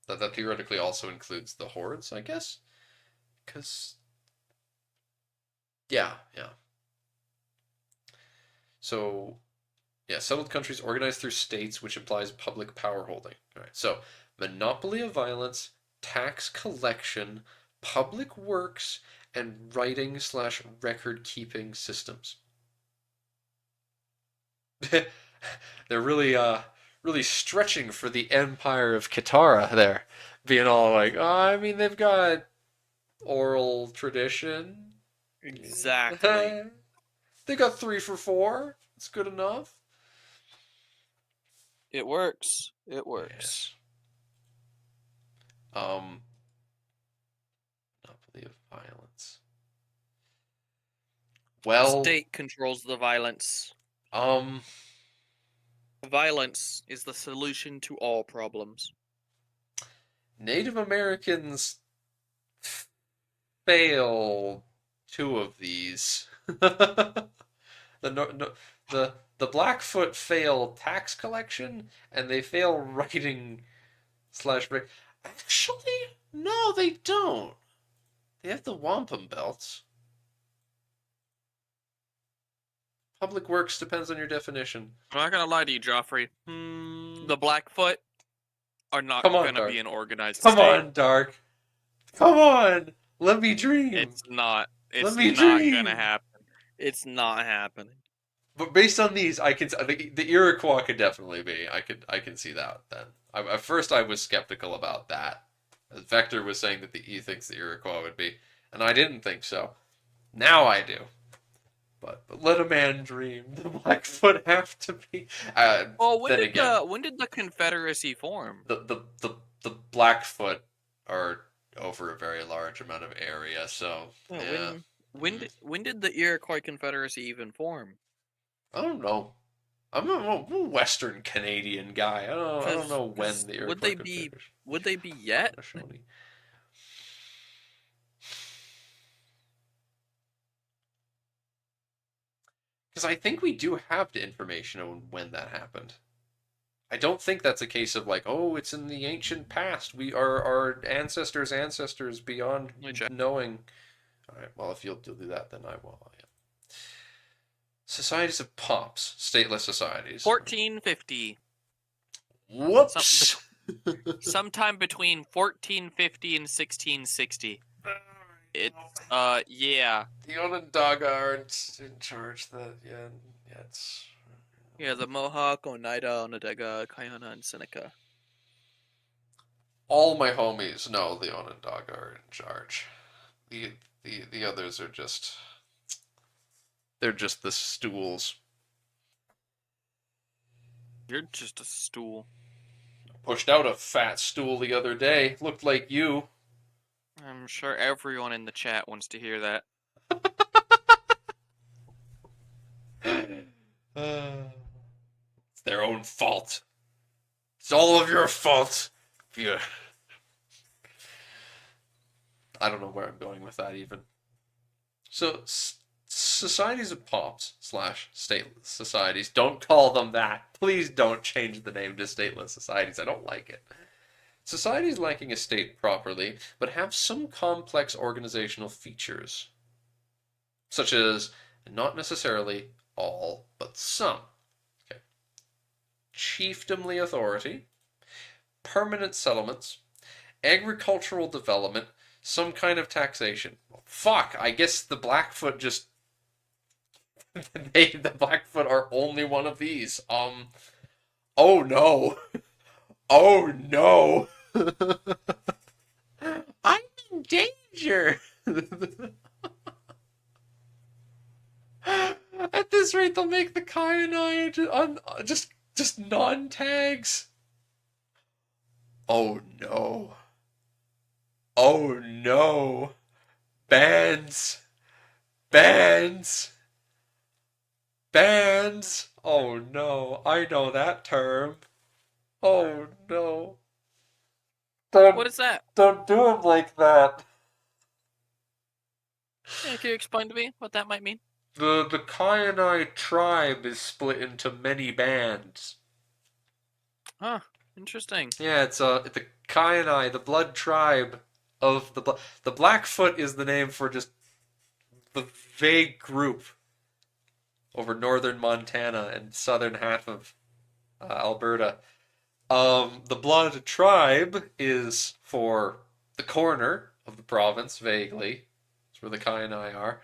that theoretically also includes the hordes, I guess, because yeah. So yeah, settled countries organized through states, which implies public power holding. All right, so monopoly of violence, tax collection, public works, and writing/record keeping systems. They're really stretching for the Empire of Katara there, being all like, oh, I mean, they've got oral tradition. Exactly. They got 3 for 4. It's good enough. It works. Yes. Monopoly of violence. Well, State controls the violence. Violence is the solution to all problems. Native Americans fail 2 of these. The Blackfoot fail tax collection, and they fail writing / Actually, no, they don't. They have the wampum belts. Public works depends on your definition. I'm not gonna lie to you, Joffrey. The Blackfoot are not gonna be an organized state. Come on, Dark. Come on. Let me dream. It's not. It's Let me not dream. gonna happen. It's not happening. But based on these, I can the Iroquois could definitely be. I can see that then. At first, I was skeptical about that. Vector was saying that he thinks the Iroquois would be, and I didn't think so. Now I do. But let a man dream. The Blackfoot have to be. Well, when then did again, when did the Confederacy form? the Blackfoot are over a very large amount of area, so Yeah, yeah. when did the Iroquois Confederacy even form? I don't know. I'm a Western Canadian guy. I don't know when the would Iroquois they be yet? Confederation. Because I think we do have the information on when that happened. I don't think that's a case of like, oh, it's in the ancient past. We are our ancestors beyond knowing. All right. Well, if you'll do that, then I will. Yeah. Societies of pops, stateless societies. 1450. Whoops. Sometime between 1450 and 1660. Yeah. The Onondaga aren't in charge. It's. Yeah, the Mohawk, Oneida, Onondaga, Kayana, and Seneca. All my homies know the Onondaga are in charge. The others are just. They're just the stools. You're just a stool. Pushed out a fat stool the other day. Looked like you. I'm sure everyone in the chat wants to hear that. It's their own fault. It's all of your fault. Yeah. I don't know where I'm going with that even. So, societies of pops / stateless societies. Don't call them that. Please don't change the name to stateless societies. I don't like it. Societies lacking a state properly, but have some complex organizational features, such as not necessarily all, but some. Okay. Chiefdomly authority, permanent settlements, agricultural development, some kind of taxation. Well, fuck, I guess the Blackfoot just... the Blackfoot are only one of these. Oh no. Oh no. I'm in danger. At this rate, they'll make the Kai and I just non-tags. Oh no. Oh no. Bands. Bands. Bands. Oh no. I know that term. Oh no. What is that? Don't do him like that. Yeah, can you explain to me what that might mean? The Kayanai tribe is split into many bands. Huh. Interesting. Yeah, it's the Kayanai, the blood tribe of the Blackfoot is the name for just the vague group over northern Montana and southern half of Alberta. The blood tribe is for the corner of the province, vaguely. It's where the Kayanai are.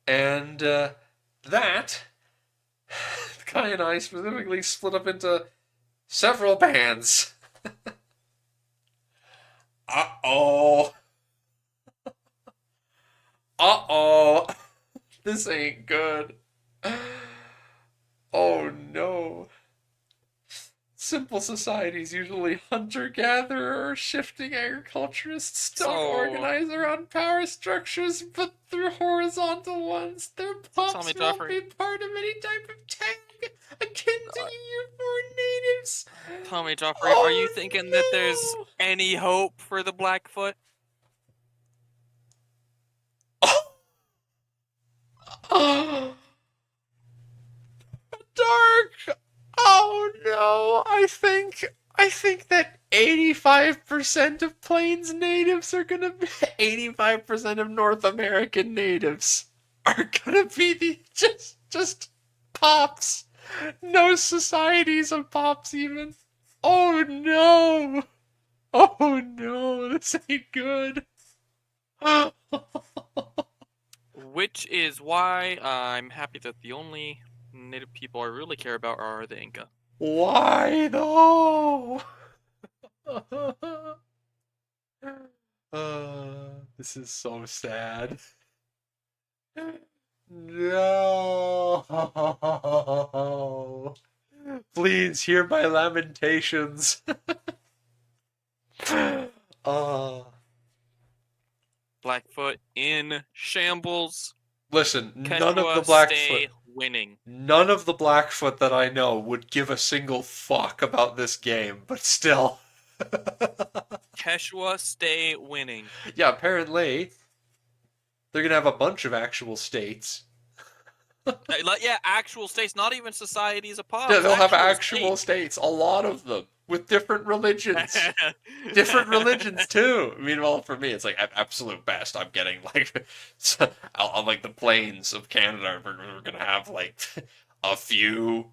And the Kayanai specifically split up into several bands. Uh-oh. Uh-oh. This ain't good. Oh no. Simple societies, usually hunter-gatherer or shifting agriculturists, don't organize around power structures, but through horizontal ones. Their pops won't be part of any type of tag akin to EU4 natives. Tell me, Joffrey, are you thinking that there's any hope for the Blackfoot? Oh. Dark. Oh no, I think that 85% of Plains natives are gonna be 85% of North American natives are gonna be the just pops. No societies of pops even. Oh no. Oh no, this ain't good. Which is why I'm happy that the only native people I really care about are the Inca. Why though? This is so sad. No. Please hear my lamentations. uh, Blackfoot in shambles. Listen, Quechua stay winning. none of the Blackfoot that I know would give a single fuck about this game, but still. Quechua stay winning. Yeah, apparently they're gonna have a bunch of actual states. Yeah, actual states, not even societies of pops. Yeah, they'll have actual actual states, a lot of them, with different religions. Different religions too. Meanwhile, for me, it's like at absolute best, I'm getting like, on like the plains of Canada, we're gonna have like a few.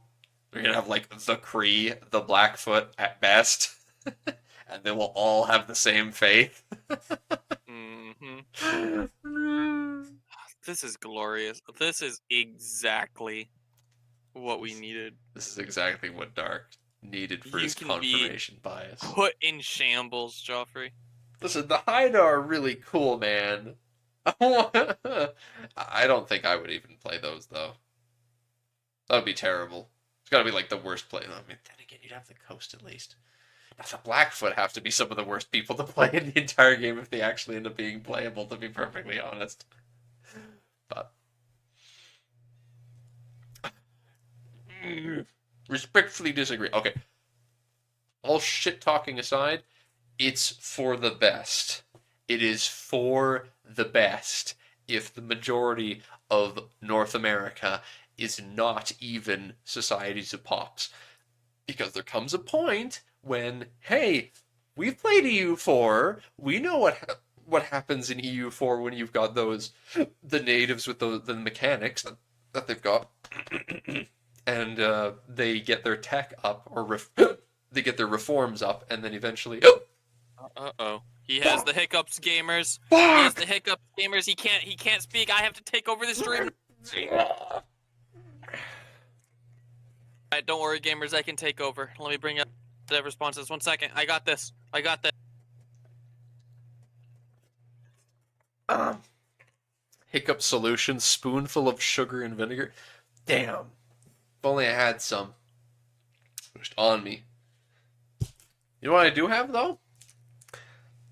We're gonna have like the Cree, the Blackfoot at best, and they will all have the same faith. This is glorious. This is exactly what we needed. This is exactly what Dark needed for You his can be confirmation bias. Put in shambles, Joffrey. Listen, the Haida are really cool, man. I don't think I would even play those, though. That would be terrible. It's gotta be like the worst play. I mean, then again, you'd have the coast at least. Now, the Blackfoot have to be some of the worst people to play in the entire game if they actually end up being playable, to be perfectly honest. But respectfully disagree. Okay. All shit talking aside, it's for the best. It is for the best if the majority of North America is not even societies of pops. Because there comes a point when, hey, we've played EU4, we know what happens in EU4 when you've got the natives with the mechanics that they've got, and they get their tech up, or they get their reforms up, and then eventually, Uh-oh. He has the hiccups, gamers. He has the hiccups, gamers. He can't speak. I have to take over the stream. Alright, don't worry, gamers. I can take over. Let me bring up the responses. 1 second. I got this. Hiccup solution, spoonful of sugar and vinegar. Damn. If only I had some. Just on me. You know what I do have, though?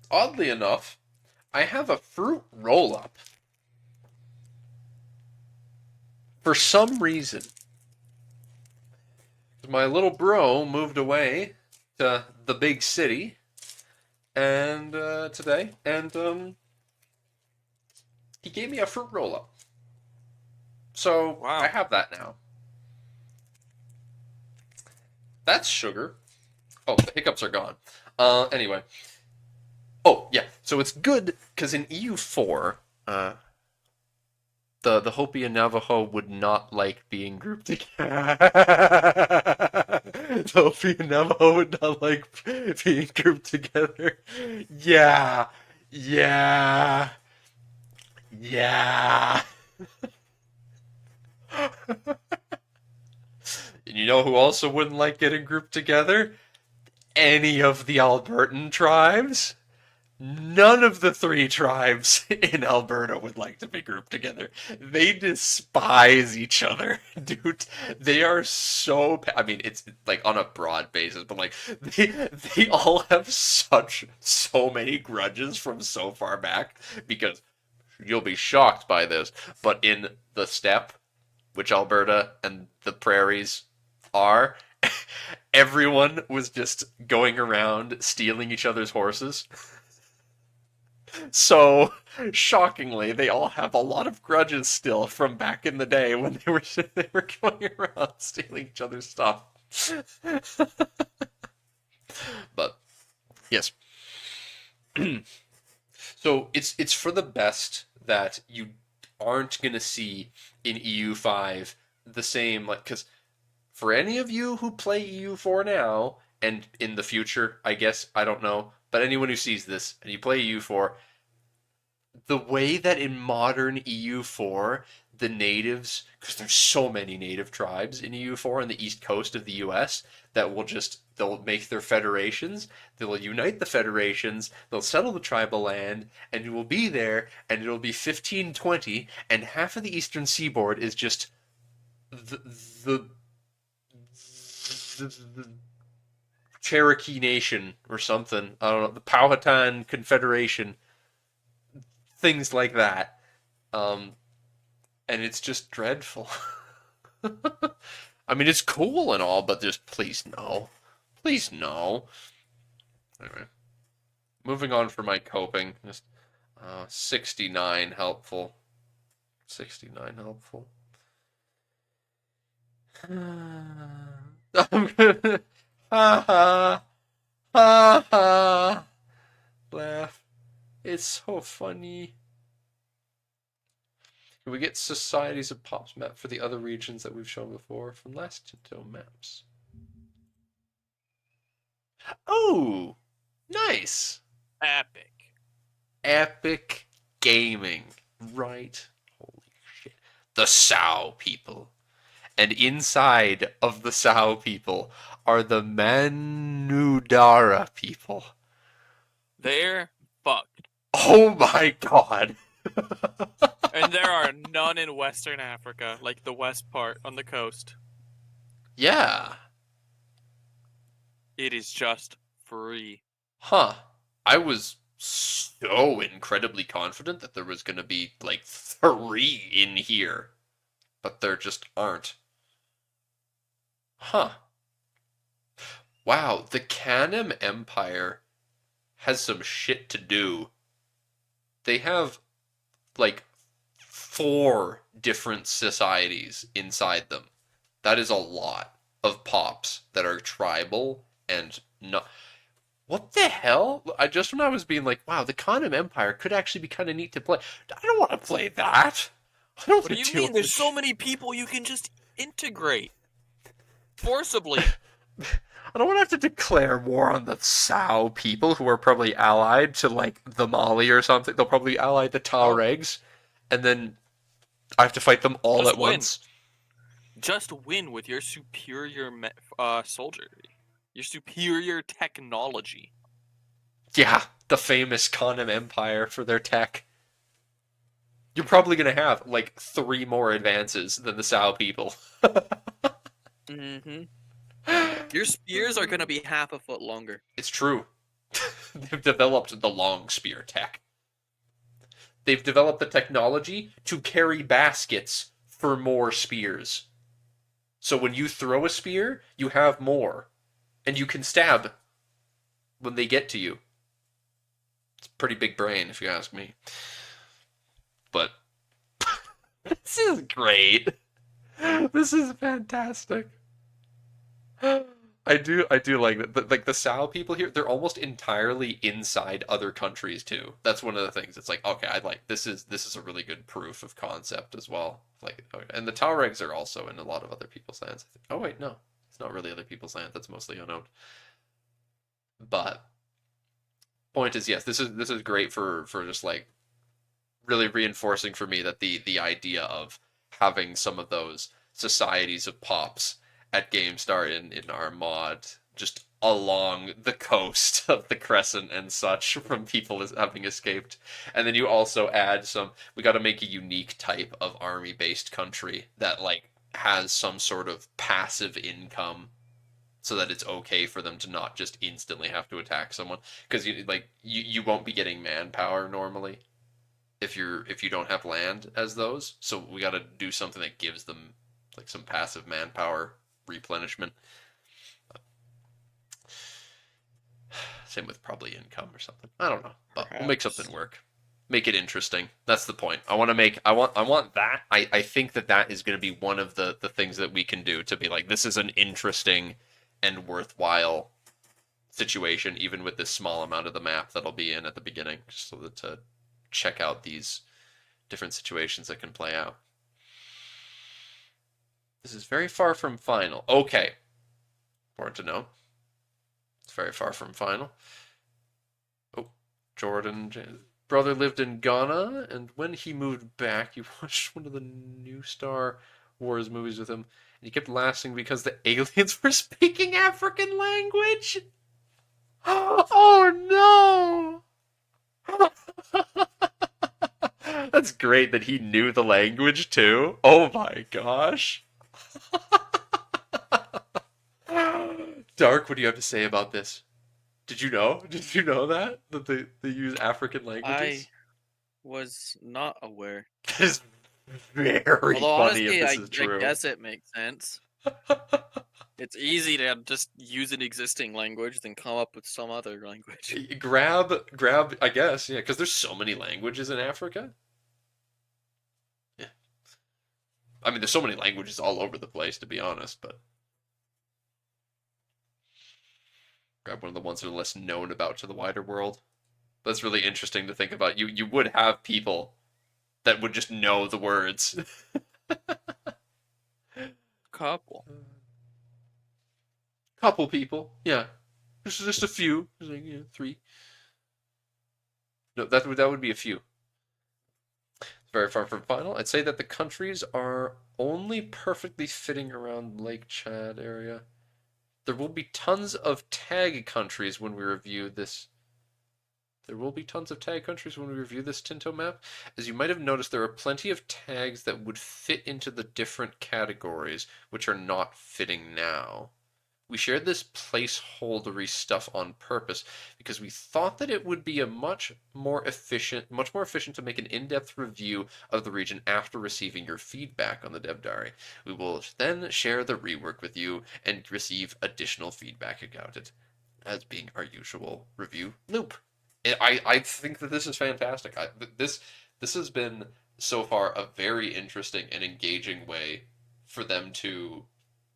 Oddly enough, I have a fruit roll-up. For some reason. My little bro moved away to the big city and today, and he gave me a fruit roll-up. So, Wow. I have that now. That's sugar. Oh, the hiccups are gone. Anyway. Oh, yeah. So it's good, because in EU4, the Hopi and Navajo would not like being grouped together. The Hopi and Navajo would not like being grouped together. Yeah. And you know who also wouldn't like getting grouped together? Any of the Albertan tribes. None of the 3 tribes in Alberta would like to be grouped together. They despise each other, dude. They are so... I mean, it's like on a broad basis, but like they all have so many grudges from so far back, because you'll be shocked by this, but in the steppe, which Alberta and the prairies are, everyone was just going around stealing each other's horses. So, shockingly, they all have a lot of grudges still from back in the day when they were going around stealing each other's stuff. But yes. So it's for the best that you aren't gonna see in EU5 the same, like, because for any of you who play EU4 now, and in the future, I guess, I don't know, but anyone who sees this and you play EU4, the way that in modern EU4, the natives, because there's so many native tribes in EU4 on the east coast of the US that they'll make their federations, they'll unite the federations, they'll settle the tribal land, and you will be there, and it'll be 1520, and half of the eastern seaboard is just the, the, the Cherokee Nation or something. I don't know, the Powhatan Confederation, things like that. And it's just dreadful. I mean, it's cool and all, but just please no. Please no. Anyway, moving on for my coping. Just 69 helpful. 69 helpful. I'm gonna ha ha ha ha laugh. It's so funny. Can we get societies of pops map for the other regions that we've shown before from last Tinto maps? Oh, nice. Epic. Epic gaming. Right. Holy shit. The Sao people. And inside of the Sao people are the Manudara people. They're fucked. Oh my god. And there are none in Western Africa, like the west part on the coast. Yeah. It is just free. Huh. I was so incredibly confident that there was going to be like 3 in here. But there just aren't. Huh. Wow, the Kanem Empire has some shit to do. They have like 4 different societies inside them. That is a lot of pops that are tribal and not. What the hell? When I was being like, wow, the Kanem Empire could actually be kind of neat to play. I don't want to play that. I don't What do want to you deal mean? with There's this so many people you can just integrate forcibly. I don't want to have to declare war on the Sao people who are probably allied to like the Mali or something. They'll probably be allied to Tuaregs, and then I have to fight them all Just at win. once. Just win with your superior soldiery, your superior technology. Yeah, the famous Kanem Empire for their tech. You're probably gonna have like 3 more advances than the Sao people. Mm-hmm. Your spears are gonna be half a foot longer. It's true. They've developed the long spear tech. They've developed the technology to carry baskets for more spears. So when you throw a spear, you have more. And you can stab when they get to you. It's a pretty big brain, if you ask me. But this is great. This is fantastic. I do like that. Like the Sao people here, they're almost entirely inside other countries too. That's one of the things. It's like, okay, I like this is a really good proof of concept as well. Like, and the Tuaregs are also in a lot of other people's lands. I think. Oh wait, no, it's not really other people's land. That's mostly unowned. But point is, yes, this is great for just like really reinforcing for me that the idea of having some of those societies of pops at GameStar in our mod just along the coast of the Crescent and such from people having escaped. And then you also add we got to make a unique type of army-based country that like has some sort of passive income so that it's okay for them to not just instantly have to attack someone, because you won't be getting manpower normally if you don't have land as those. So we got to do something that gives them like some passive manpower replenishment. Same with probably income or something. I don't know, but we'll make something work. Make it interesting. That's the point. I want that. I think that is going to be one of the things that we can do to be like, this is an interesting and worthwhile situation, even with this small amount of the map that'll be in at the beginning, just so that to check out these different situations that can play out. This is very far from final. Okay. Important to know. It's very far from final. Oh, Jordan. brother lived in Ghana, and when he moved back, he watched one of the new Star Wars movies with him, and he kept laughing because the aliens were speaking African language. Oh no! That's great that he knew the language too. Oh my gosh. Dark, what do you have to say about this? Did you know? Did you know that? That they use African languages? I was not aware. That is very Although funny if honestly, this I, is I true. guess it makes sense. It's easy to just use an existing language than come up with some other language. grab, I guess, yeah, because there's so many languages in Africa. Yeah. I mean, there's so many languages all over the place, to be honest, but grab one of the ones that are less known about to the wider world. That's really interesting to think about. You would have people that would just know the words. Couple. Couple people, yeah. Just a few. Like, yeah, 3. No, that would be a few. It's very far from final. I'd say that the countries are only perfectly fitting around Lake Chad area. There will be tons of tag countries when we review this. There will be tons of tag countries when we review this Tinto map. As you might have noticed, there are plenty of tags that would fit into the different categories, which are not fitting now. We shared this placeholdery stuff on purpose because we thought that it would be a much more efficient to make an in-depth review of the region after receiving your feedback on the dev diary. We will then share the rework with you and receive additional feedback about it, as being our usual review loop. I think that this is fantastic. This has been so far a very interesting and engaging way for them to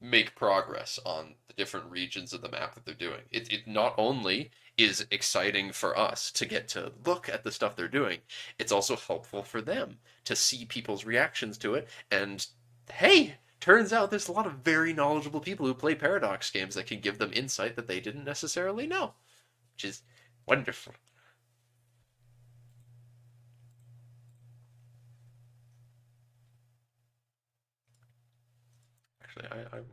make progress on the different regions of the map that they're doing. It not only is exciting for us to get to look at the stuff they're doing, it's also helpful for them to see people's reactions to it. And hey, turns out there's a lot of very knowledgeable people who play Paradox games that can give them insight that they didn't necessarily know, which is wonderful. Actually, I'm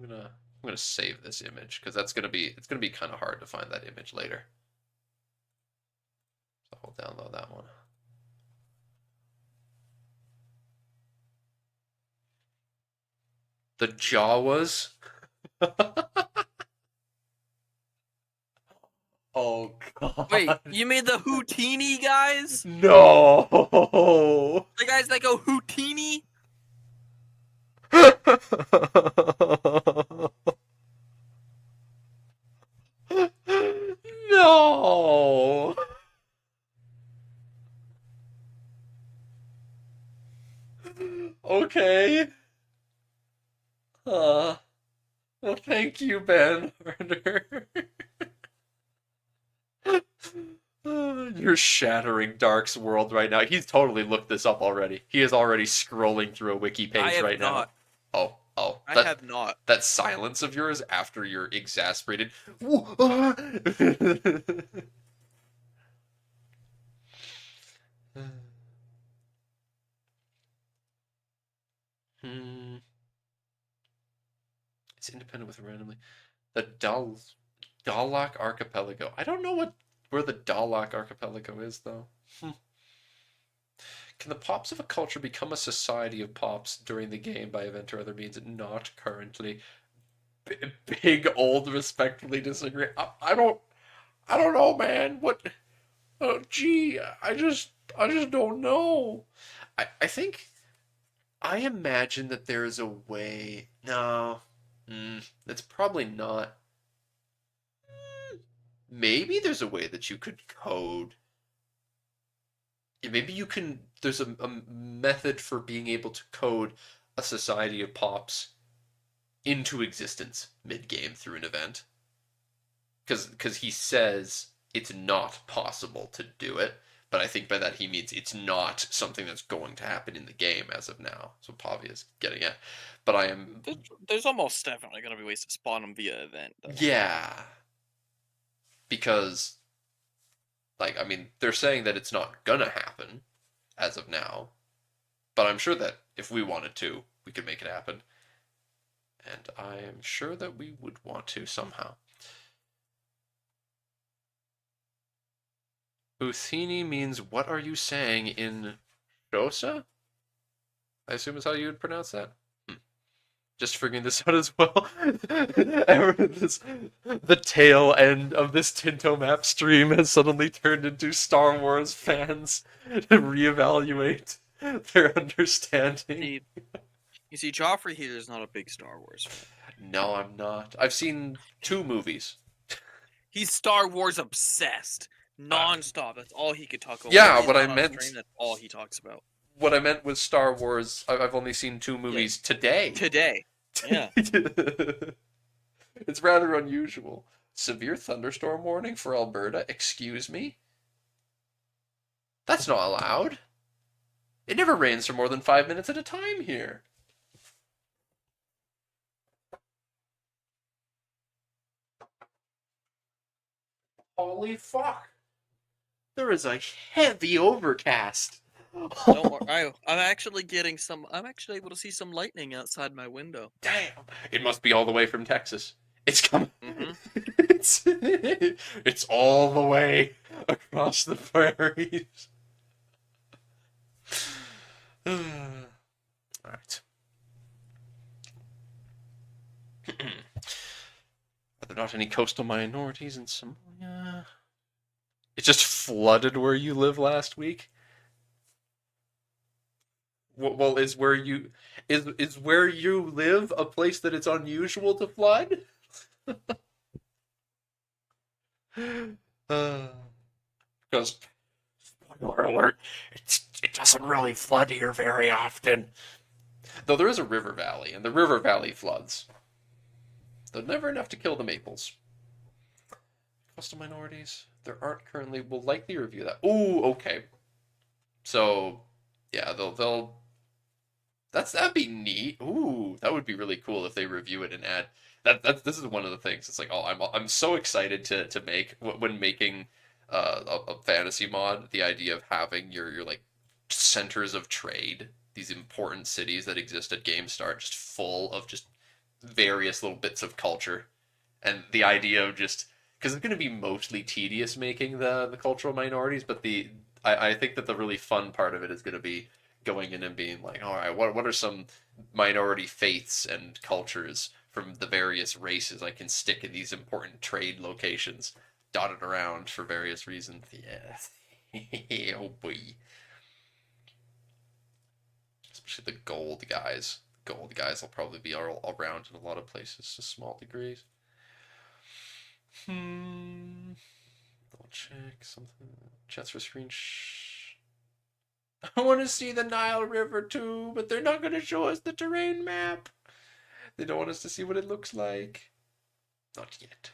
gonna save this image because it's gonna be kind of hard to find that image later. So I'll download that one. The Jawas. Oh god. Wait, you made the Houdini guys? No. The guys that go Houdini? No. Okay. Well, thank you, Ben Harder. You're shattering Dark's world right now. He's totally looked this up already. He is already scrolling through a wiki I page have right not. now. Oh, I have not. that silence of yours after you're exasperated. It's independent with randomly. The Dalak Archipelago. I don't know where the Dalak Archipelago is though. Can the pops of a culture become a society of pops during the game by event or other means? Not currently. Big old respectfully disagree. I don't know, man. What? Oh, gee, I just don't know. I think I imagine that there is a way. No, it's probably not. Maybe there's a way that you could code. Maybe you can. There's a method for being able to code a society of pops into existence mid-game through an event. Because he says it's not possible to do it, but I think by that he means it's not something that's going to happen in the game as of now. So Pavi is getting it. But I am. There's almost definitely going to be ways to spawn them via event, though. Yeah. Because Like, I mean, they're saying that it's not gonna happen as of now, but I'm sure that if we wanted to, we could make it happen. And I am sure that we would want to somehow. Uthini means what are you saying in Xhosa? I assume is how you would pronounce that. Just figuring this out as well. The tail end of this Tinto Map stream has suddenly turned into Star Wars fans to reevaluate their understanding. You see, Joffrey here is not a big Star Wars fan. No, I'm not. I've seen 2 movies. He's Star Wars obsessed, non-stop. That's all he could talk about. Yeah, Whenever he's what I not on meant- stream, that's all he talks about. What I meant was Star Wars. I've only seen 2 movies today. Today, yeah. It's rather unusual. Severe thunderstorm warning for Alberta? Excuse me? That's not allowed. It never rains for more than 5 minutes at a time here. Holy fuck. There is a heavy overcast. Don't worry. I'm actually getting some. I'm actually able to see some lightning outside my window. Damn. It must be all the way from Texas. It's coming. Mhm. It's all the way across the prairies. All right. Are there not any coastal minorities in Somalia? It just flooded where you live last week? Well, is where you live a place that it's unusual to flood? Because spoiler alert, it doesn't really flood here very often. Though there is a river valley, and the river valley floods. Though never enough to kill the maples. Coastal minorities, there aren't currently. We'll likely review that. Ooh, okay. So, yeah, they'll. That'd be neat. Ooh, that would be really cool if they review it and add that. This is one of the things. It's like, oh, I'm so excited to make when making a fantasy mod. The idea of having your like centers of trade, these important cities that exist at Game Start, just full of just various little bits of culture, and the idea of just because it's going to be mostly tedious making the cultural minorities, but I think that the really fun part of it is going to be going in and being like, all right, what are some minority faiths and cultures from the various races I can stick in these important trade locations dotted around for various reasons. Yeah. Oh boy. Especially the gold guys. Gold guys will probably be all around in a lot of places to small degrees. I'll check something. Chats for screen. I want to see the Nile River too, but they're not going to show us the terrain map. They don't want us to see what it looks like. Not yet.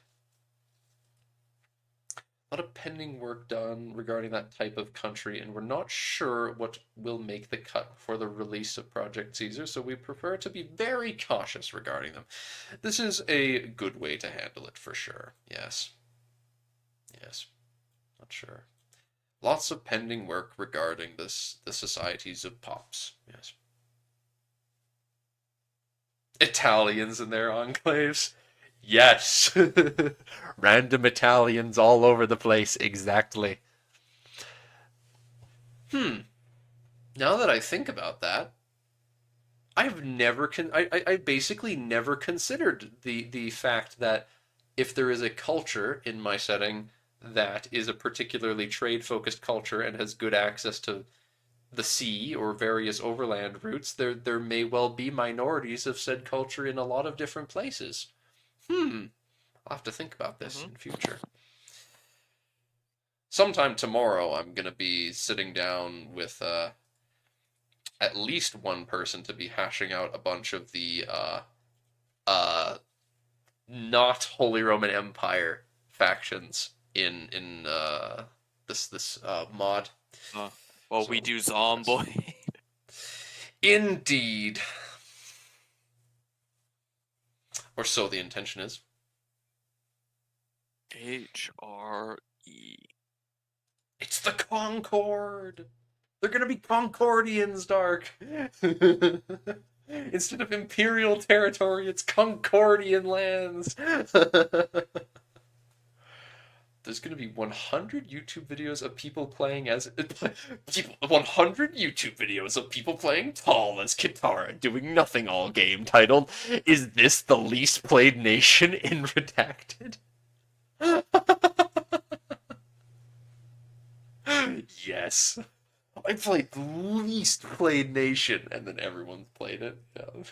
A lot of pending work done regarding that type of country, and we're not sure what will make the cut for the release of Project Caesar, so we prefer to be very cautious regarding them. This is a good way to handle it for sure. Yes. Yes. Not sure. Lots of pending work regarding the societies of pops. Yes. Italians in their enclaves. Yes. Random Italians all over the place. Exactly. Now that I think about that, I've never I basically never considered the fact that if there is a culture in my setting that is a particularly trade-focused culture and has good access to the sea or various overland routes, there may well be minorities of said culture in a lot of different places. I'll have to think about this in future. Sometime tomorrow, I'm going to be sitting down with at least one person to be hashing out a bunch of the not Holy Roman Empire factions in this mod. Well, we do Zomboid. Indeed. Or so the intention is. HRE. It's the Concord. They're gonna be Concordians, Dark. Instead of Imperial territory, it's Concordian lands. There's gonna be 100 YouTube videos of people playing as 100 YouTube videos of people playing Tall as Kitara, doing nothing all game. Titled, "Is this the least played nation in Redacted?" Yes. I played the least played nation, and then everyone's played it. Yeah.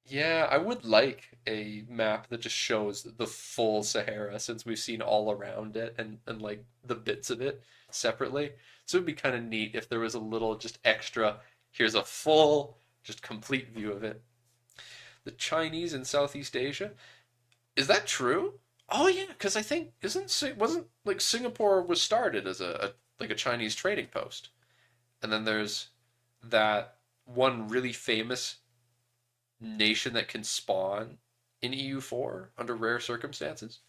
Yeah, I would like a map that just shows the full Sahara since we've seen all around it and like the bits of it separately. So it'd be kind of neat if there was a little just extra, here's a full, just complete view of it. The Chinese in Southeast Asia, is that true? Oh yeah, because I think wasn't like Singapore was started as a like a Chinese trading post, and then there's that one really famous nation that can spawn in EU4 under rare circumstances.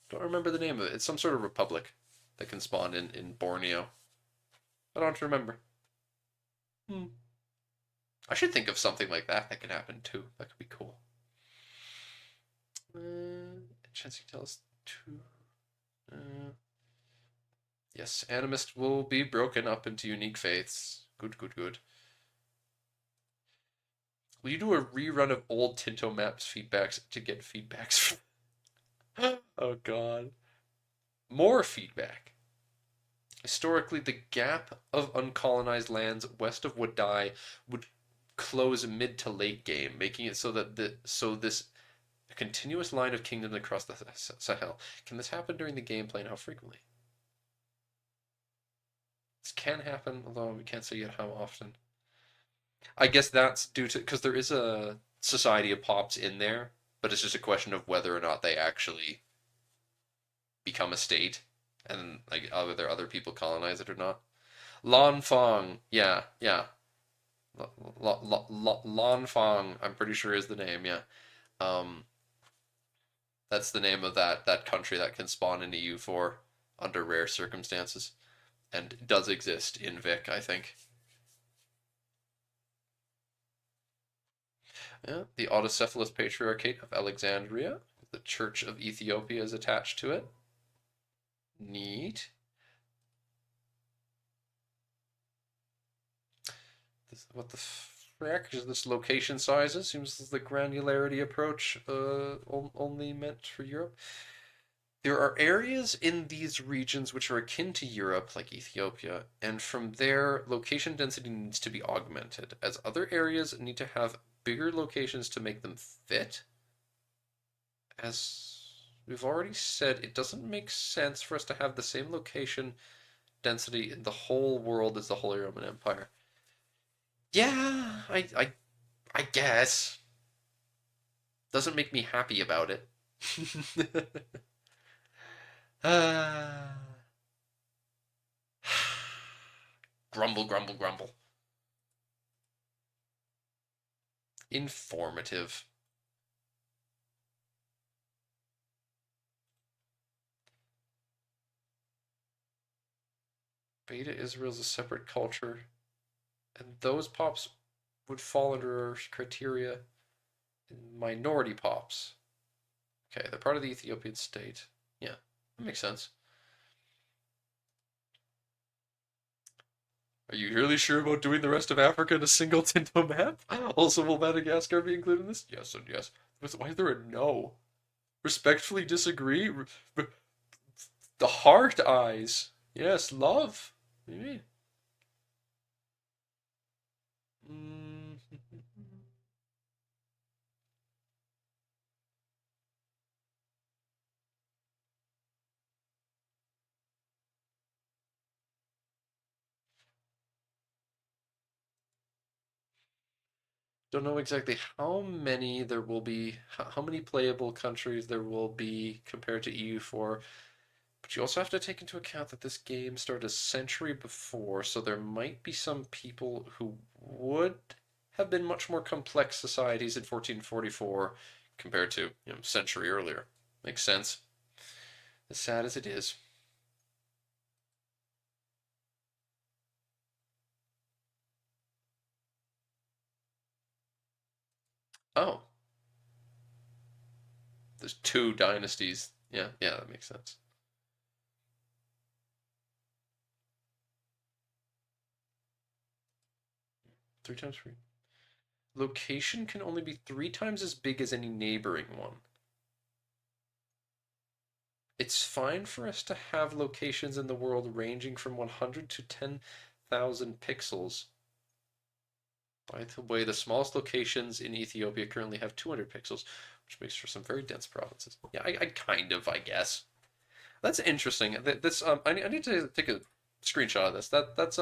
Don't remember the name of it. It's some sort of republic that can spawn in Borneo. I don't remember. I should think of something like that that can happen too. That could be cool. Chance you tell us two. Yes, Animist will be broken up into unique faiths. Good, good, good. Will you do a rerun of old Tinto maps feedbacks to get feedbacks? Oh god. More feedback. Historically, the gap of uncolonized lands west of Wadai would close mid to late game, making it so that this a continuous line of kingdoms across the Sahel. Can this happen during the gameplay, and how frequently? This can happen, although we can't say yet how often. I guess that's due to because there is a society of pops in there, but it's just a question of whether or not they actually become a state, and like whether other people colonize it or not. Lanfang, yeah. Lanfang, I'm pretty sure is the name, yeah. That's the name of that country that can spawn in EU4 under rare circumstances, and does exist in Vic, I think. Yeah, the Autocephalous Patriarchate of Alexandria. The Church of Ethiopia is attached to it. Neat. What the frick is this location sizes? Seems the granularity approach only meant for Europe. There are areas in these regions which are akin to Europe, like Ethiopia, and from there, location density needs to be augmented, as other areas need to have bigger locations to make them fit. As we've already said, it doesn't make sense for us to have the same location density in the whole world as the Holy Roman Empire. Yeah, I guess. Doesn't make me happy about it. Grumble, grumble, grumble. Informative. Beta Israel's a separate culture, and those pops would fall under our criteria in minority pops. Okay, they're part of the Ethiopian state. Yeah, that makes sense. Are you really sure about doing the rest of Africa in a single Tinto map? Also, will Madagascar be included in this? Yes and yes. Why is there a no? Respectfully disagree? The heart eyes. Yes, love. Maybe. Don't know exactly how many there will be, how many playable countries there will be compared to EU4, but you also have to take into account that this game started a century before, so there might be some people who would have been much more complex societies in 1444 compared to a century earlier. Makes sense. As sad as it is. Oh, there's two dynasties. Yeah, that makes sense. Three times three. Location can only be 3 times as big as any neighboring one. It's fine for us to have locations in the world ranging from 100 to 10,000 pixels. By the way, the smallest locations in Ethiopia currently have 200 pixels, which makes for some very dense provinces. Yeah, I guess. That's interesting. This I need to take a screenshot of this. That's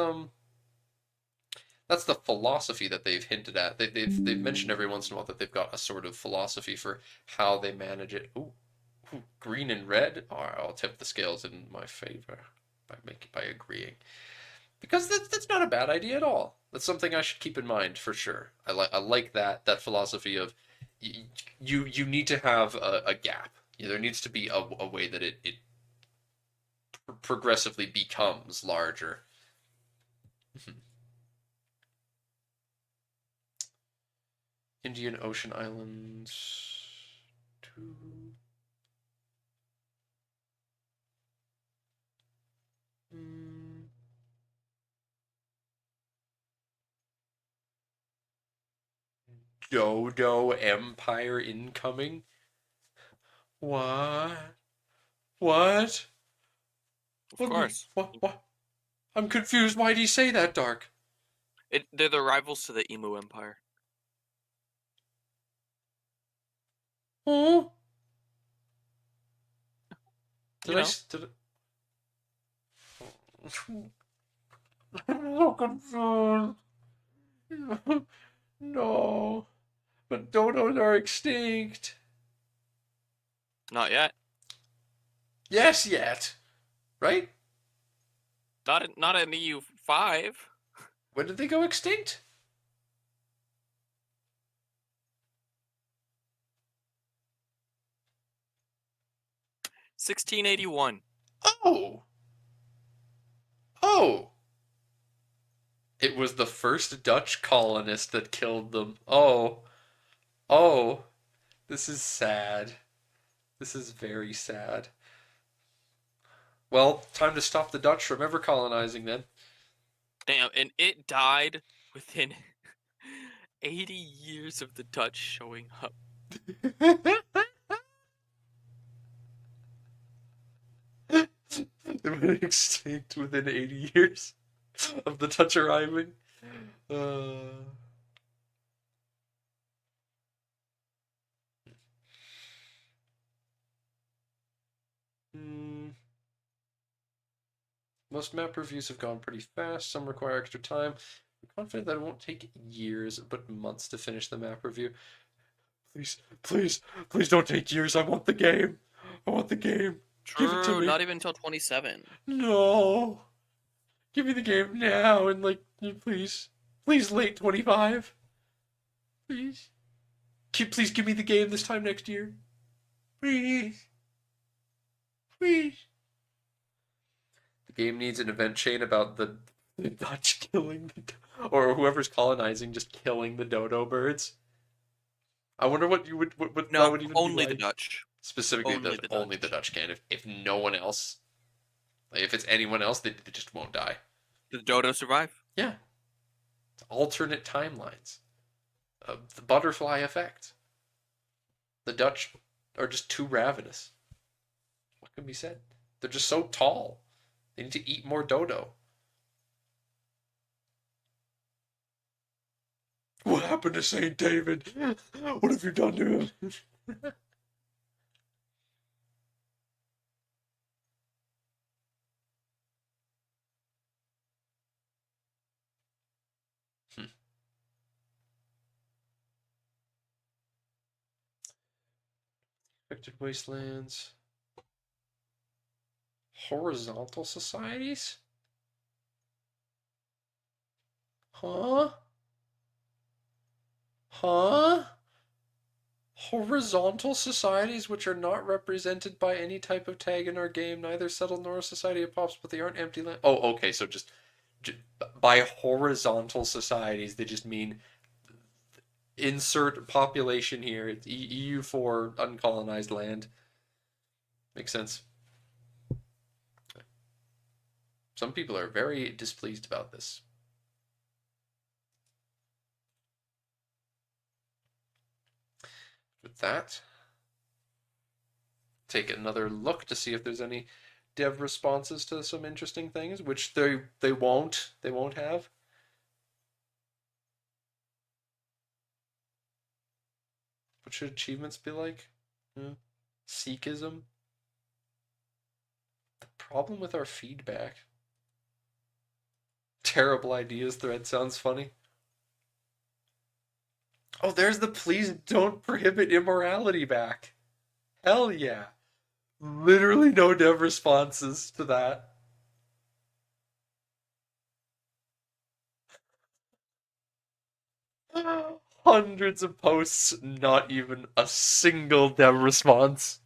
the philosophy that they've hinted at. They've mentioned every once in a while that they've got a sort of philosophy for how they manage it. Ooh, green and red. All right, I'll tip the scales in my favor by agreeing, because that's not a bad idea at all. That's something I should keep in mind for sure. I like that philosophy of you need to have a gap. There needs to be a way that it progressively becomes larger. Indian Ocean Islands. 2. Dodo Empire incoming? What? What? Of course. What? I'm confused. Why do you say that, Dark? They're the rivals to the Emu Empire. Oh? You know. Did I'm so confused. No. But dodos are extinct. Not yet. Yes, yet. Right? Not in EU5. When did they go extinct? $1681. Oh. Oh. It was the first Dutch colonist that killed them. Oh. Oh. This is sad. This is very sad. Well, time to stop the Dutch from ever colonizing then. Damn, and it died within 80 years of the Dutch showing up. They went extinct within 80 years of the Dutch arriving. Most map reviews have gone pretty fast. Some require extra time. I'm confident that it won't take years, but months to finish the map review. Please don't take years. I want the game. I want the game. Give it to True, me. not even until 27. No. Give me the game now and please. Please late 25. Please. Please give me the game this time next year. Please. Please. The game needs an event chain about the Dutch killing or whoever's colonizing just killing the dodo birds. I wonder what you would what No, that would even only be the like. Dutch. Specifically, Only the the Dutch can. If no one else, if it's anyone else, they just won't die. Did the dodo survive? Yeah. Alternate timelines. The butterfly effect. The Dutch are just too ravenous. What can be said? They're just so tall. They need to eat more dodo. What happened to Saint David? What have you done to him? Affected wastelands. Horizontal societies? Huh? Huh? Horizontal societies which are not represented by any type of tag in our game, neither settled nor a society of pops, but they aren't empty land. Oh, okay, so just by horizontal societies, they just mean insert population here. It's EU4 uncolonized land. Makes sense. Some people are very displeased about this. With that, take another look to see if there's any dev responses to some interesting things, which they won't have. What should achievements be like? Sikhism. The problem with our feedback. Terrible ideas thread sounds funny. Oh, there's the please don't prohibit immorality back. Hell yeah. Literally no dev responses to that. Hundreds of posts, not even a single dev response.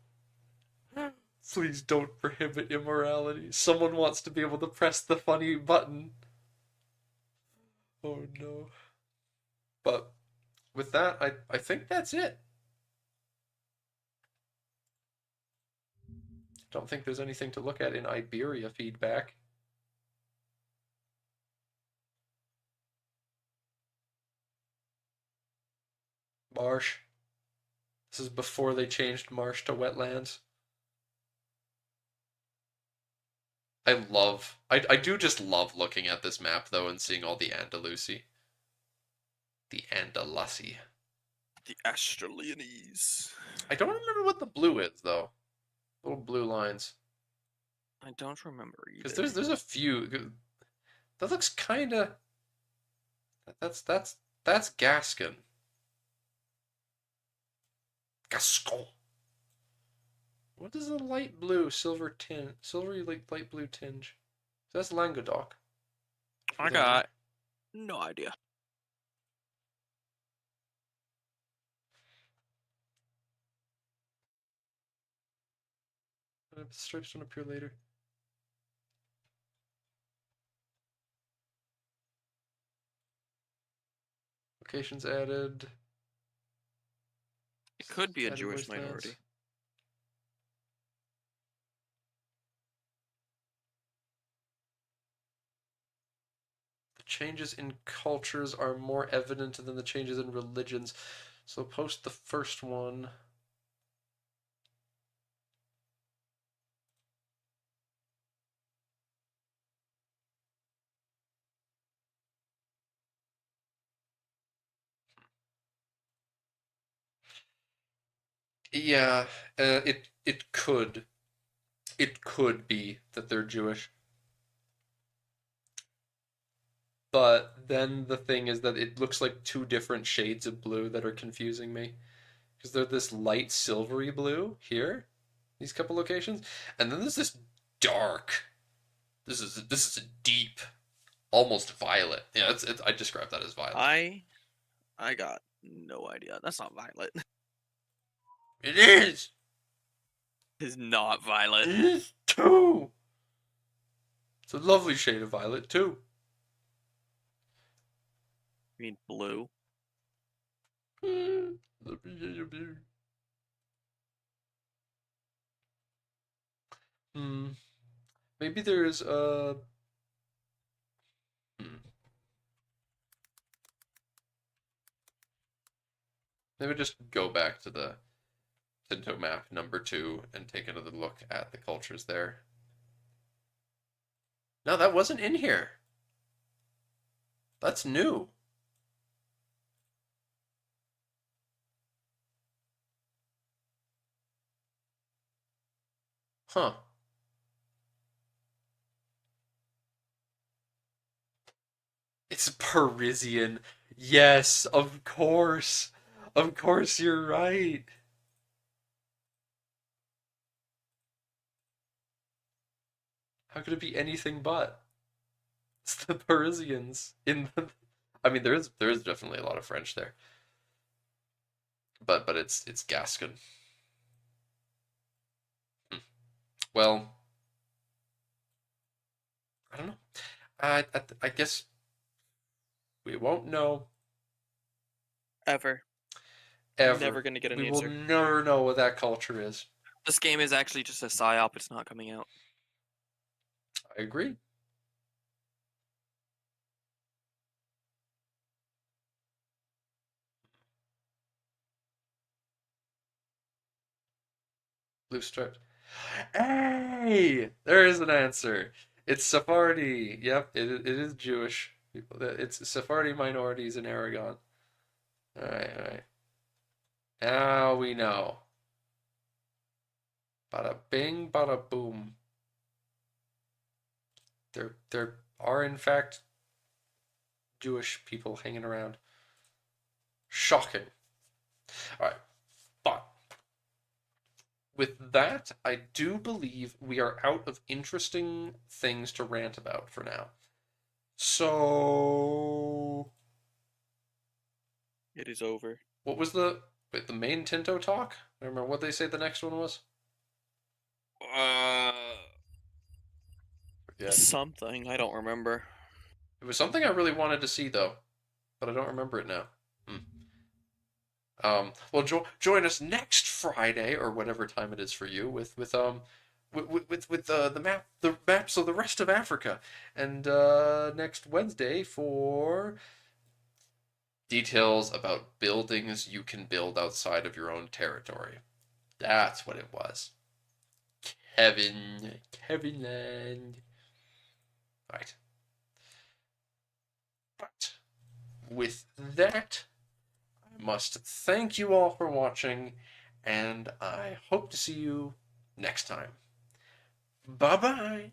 Please don't prohibit immorality. Someone wants to be able to press the funny button. Oh no. But with that, I think that's it. Don't think there's anything to look at in Iberia feedback. Marsh. This is before they changed marsh to wetlands. I do just love looking at this map though and seeing all the Andalusi. The Andalusi. The Australianese. I don't remember what the blue is though. Little blue lines. I don't remember either. Because there's a few. That looks kinda. That's Gascon. Gascon. What is a light blue silvery light blue tinge? That's Languedoc. I got no idea. The stripes don't appear later. Locations added. It could be a Added Jewish wastelands. minority. The changes in cultures are more evident than the changes in religions. So post the first one. Yeah, it could be that they're Jewish. But then the thing is that it looks like two different shades of blue that are confusing me. Because they're this light silvery blue here, these couple locations, and then there's this dark. This is a deep, almost violet. Yeah, I describe that as violet. I got no idea. That's not violet. It is. It's not violet. It is too. It's a lovely shade of violet too. I mean blue. Maybe there's a. Maybe just go back to the Tinto map number 2 and take another look at the cultures there. No, that wasn't in here. That's new. Huh. It's Parisian. Yes, of course. Of course you're right. How could it be anything but? It's the Parisians in the... I mean, there is definitely a lot of French there. but it's Gascon. Well, I don't know. I guess we won't know Ever. ever. Never gonna get an We will answer. never know what that culture is. This game is actually just a psyop. It's not coming out. I agree. Blue striped. Hey, there is an answer. It's Sephardi. Yep, it is Jewish people. It's Sephardi minorities in Aragon. All right, all right. Now we know. Bada bing, bada boom. There are in fact Jewish people hanging around. Shocking. All right, but with that, I do believe we are out of interesting things to rant about for now. So, It is over. what was the main Tinto talk? I remember what they say the next one was. Yeah, Something. I don't remember. it was something I really wanted to see though, but I don't remember it now. Well, join us next Friday or whatever time it is for you with the maps of the rest of Africa, and next Wednesday for details about buildings you can build outside of your own territory. That's what it was. Kevin Land. Right. But with that, I must thank you all for watching, and I hope to see you next time. Bye bye.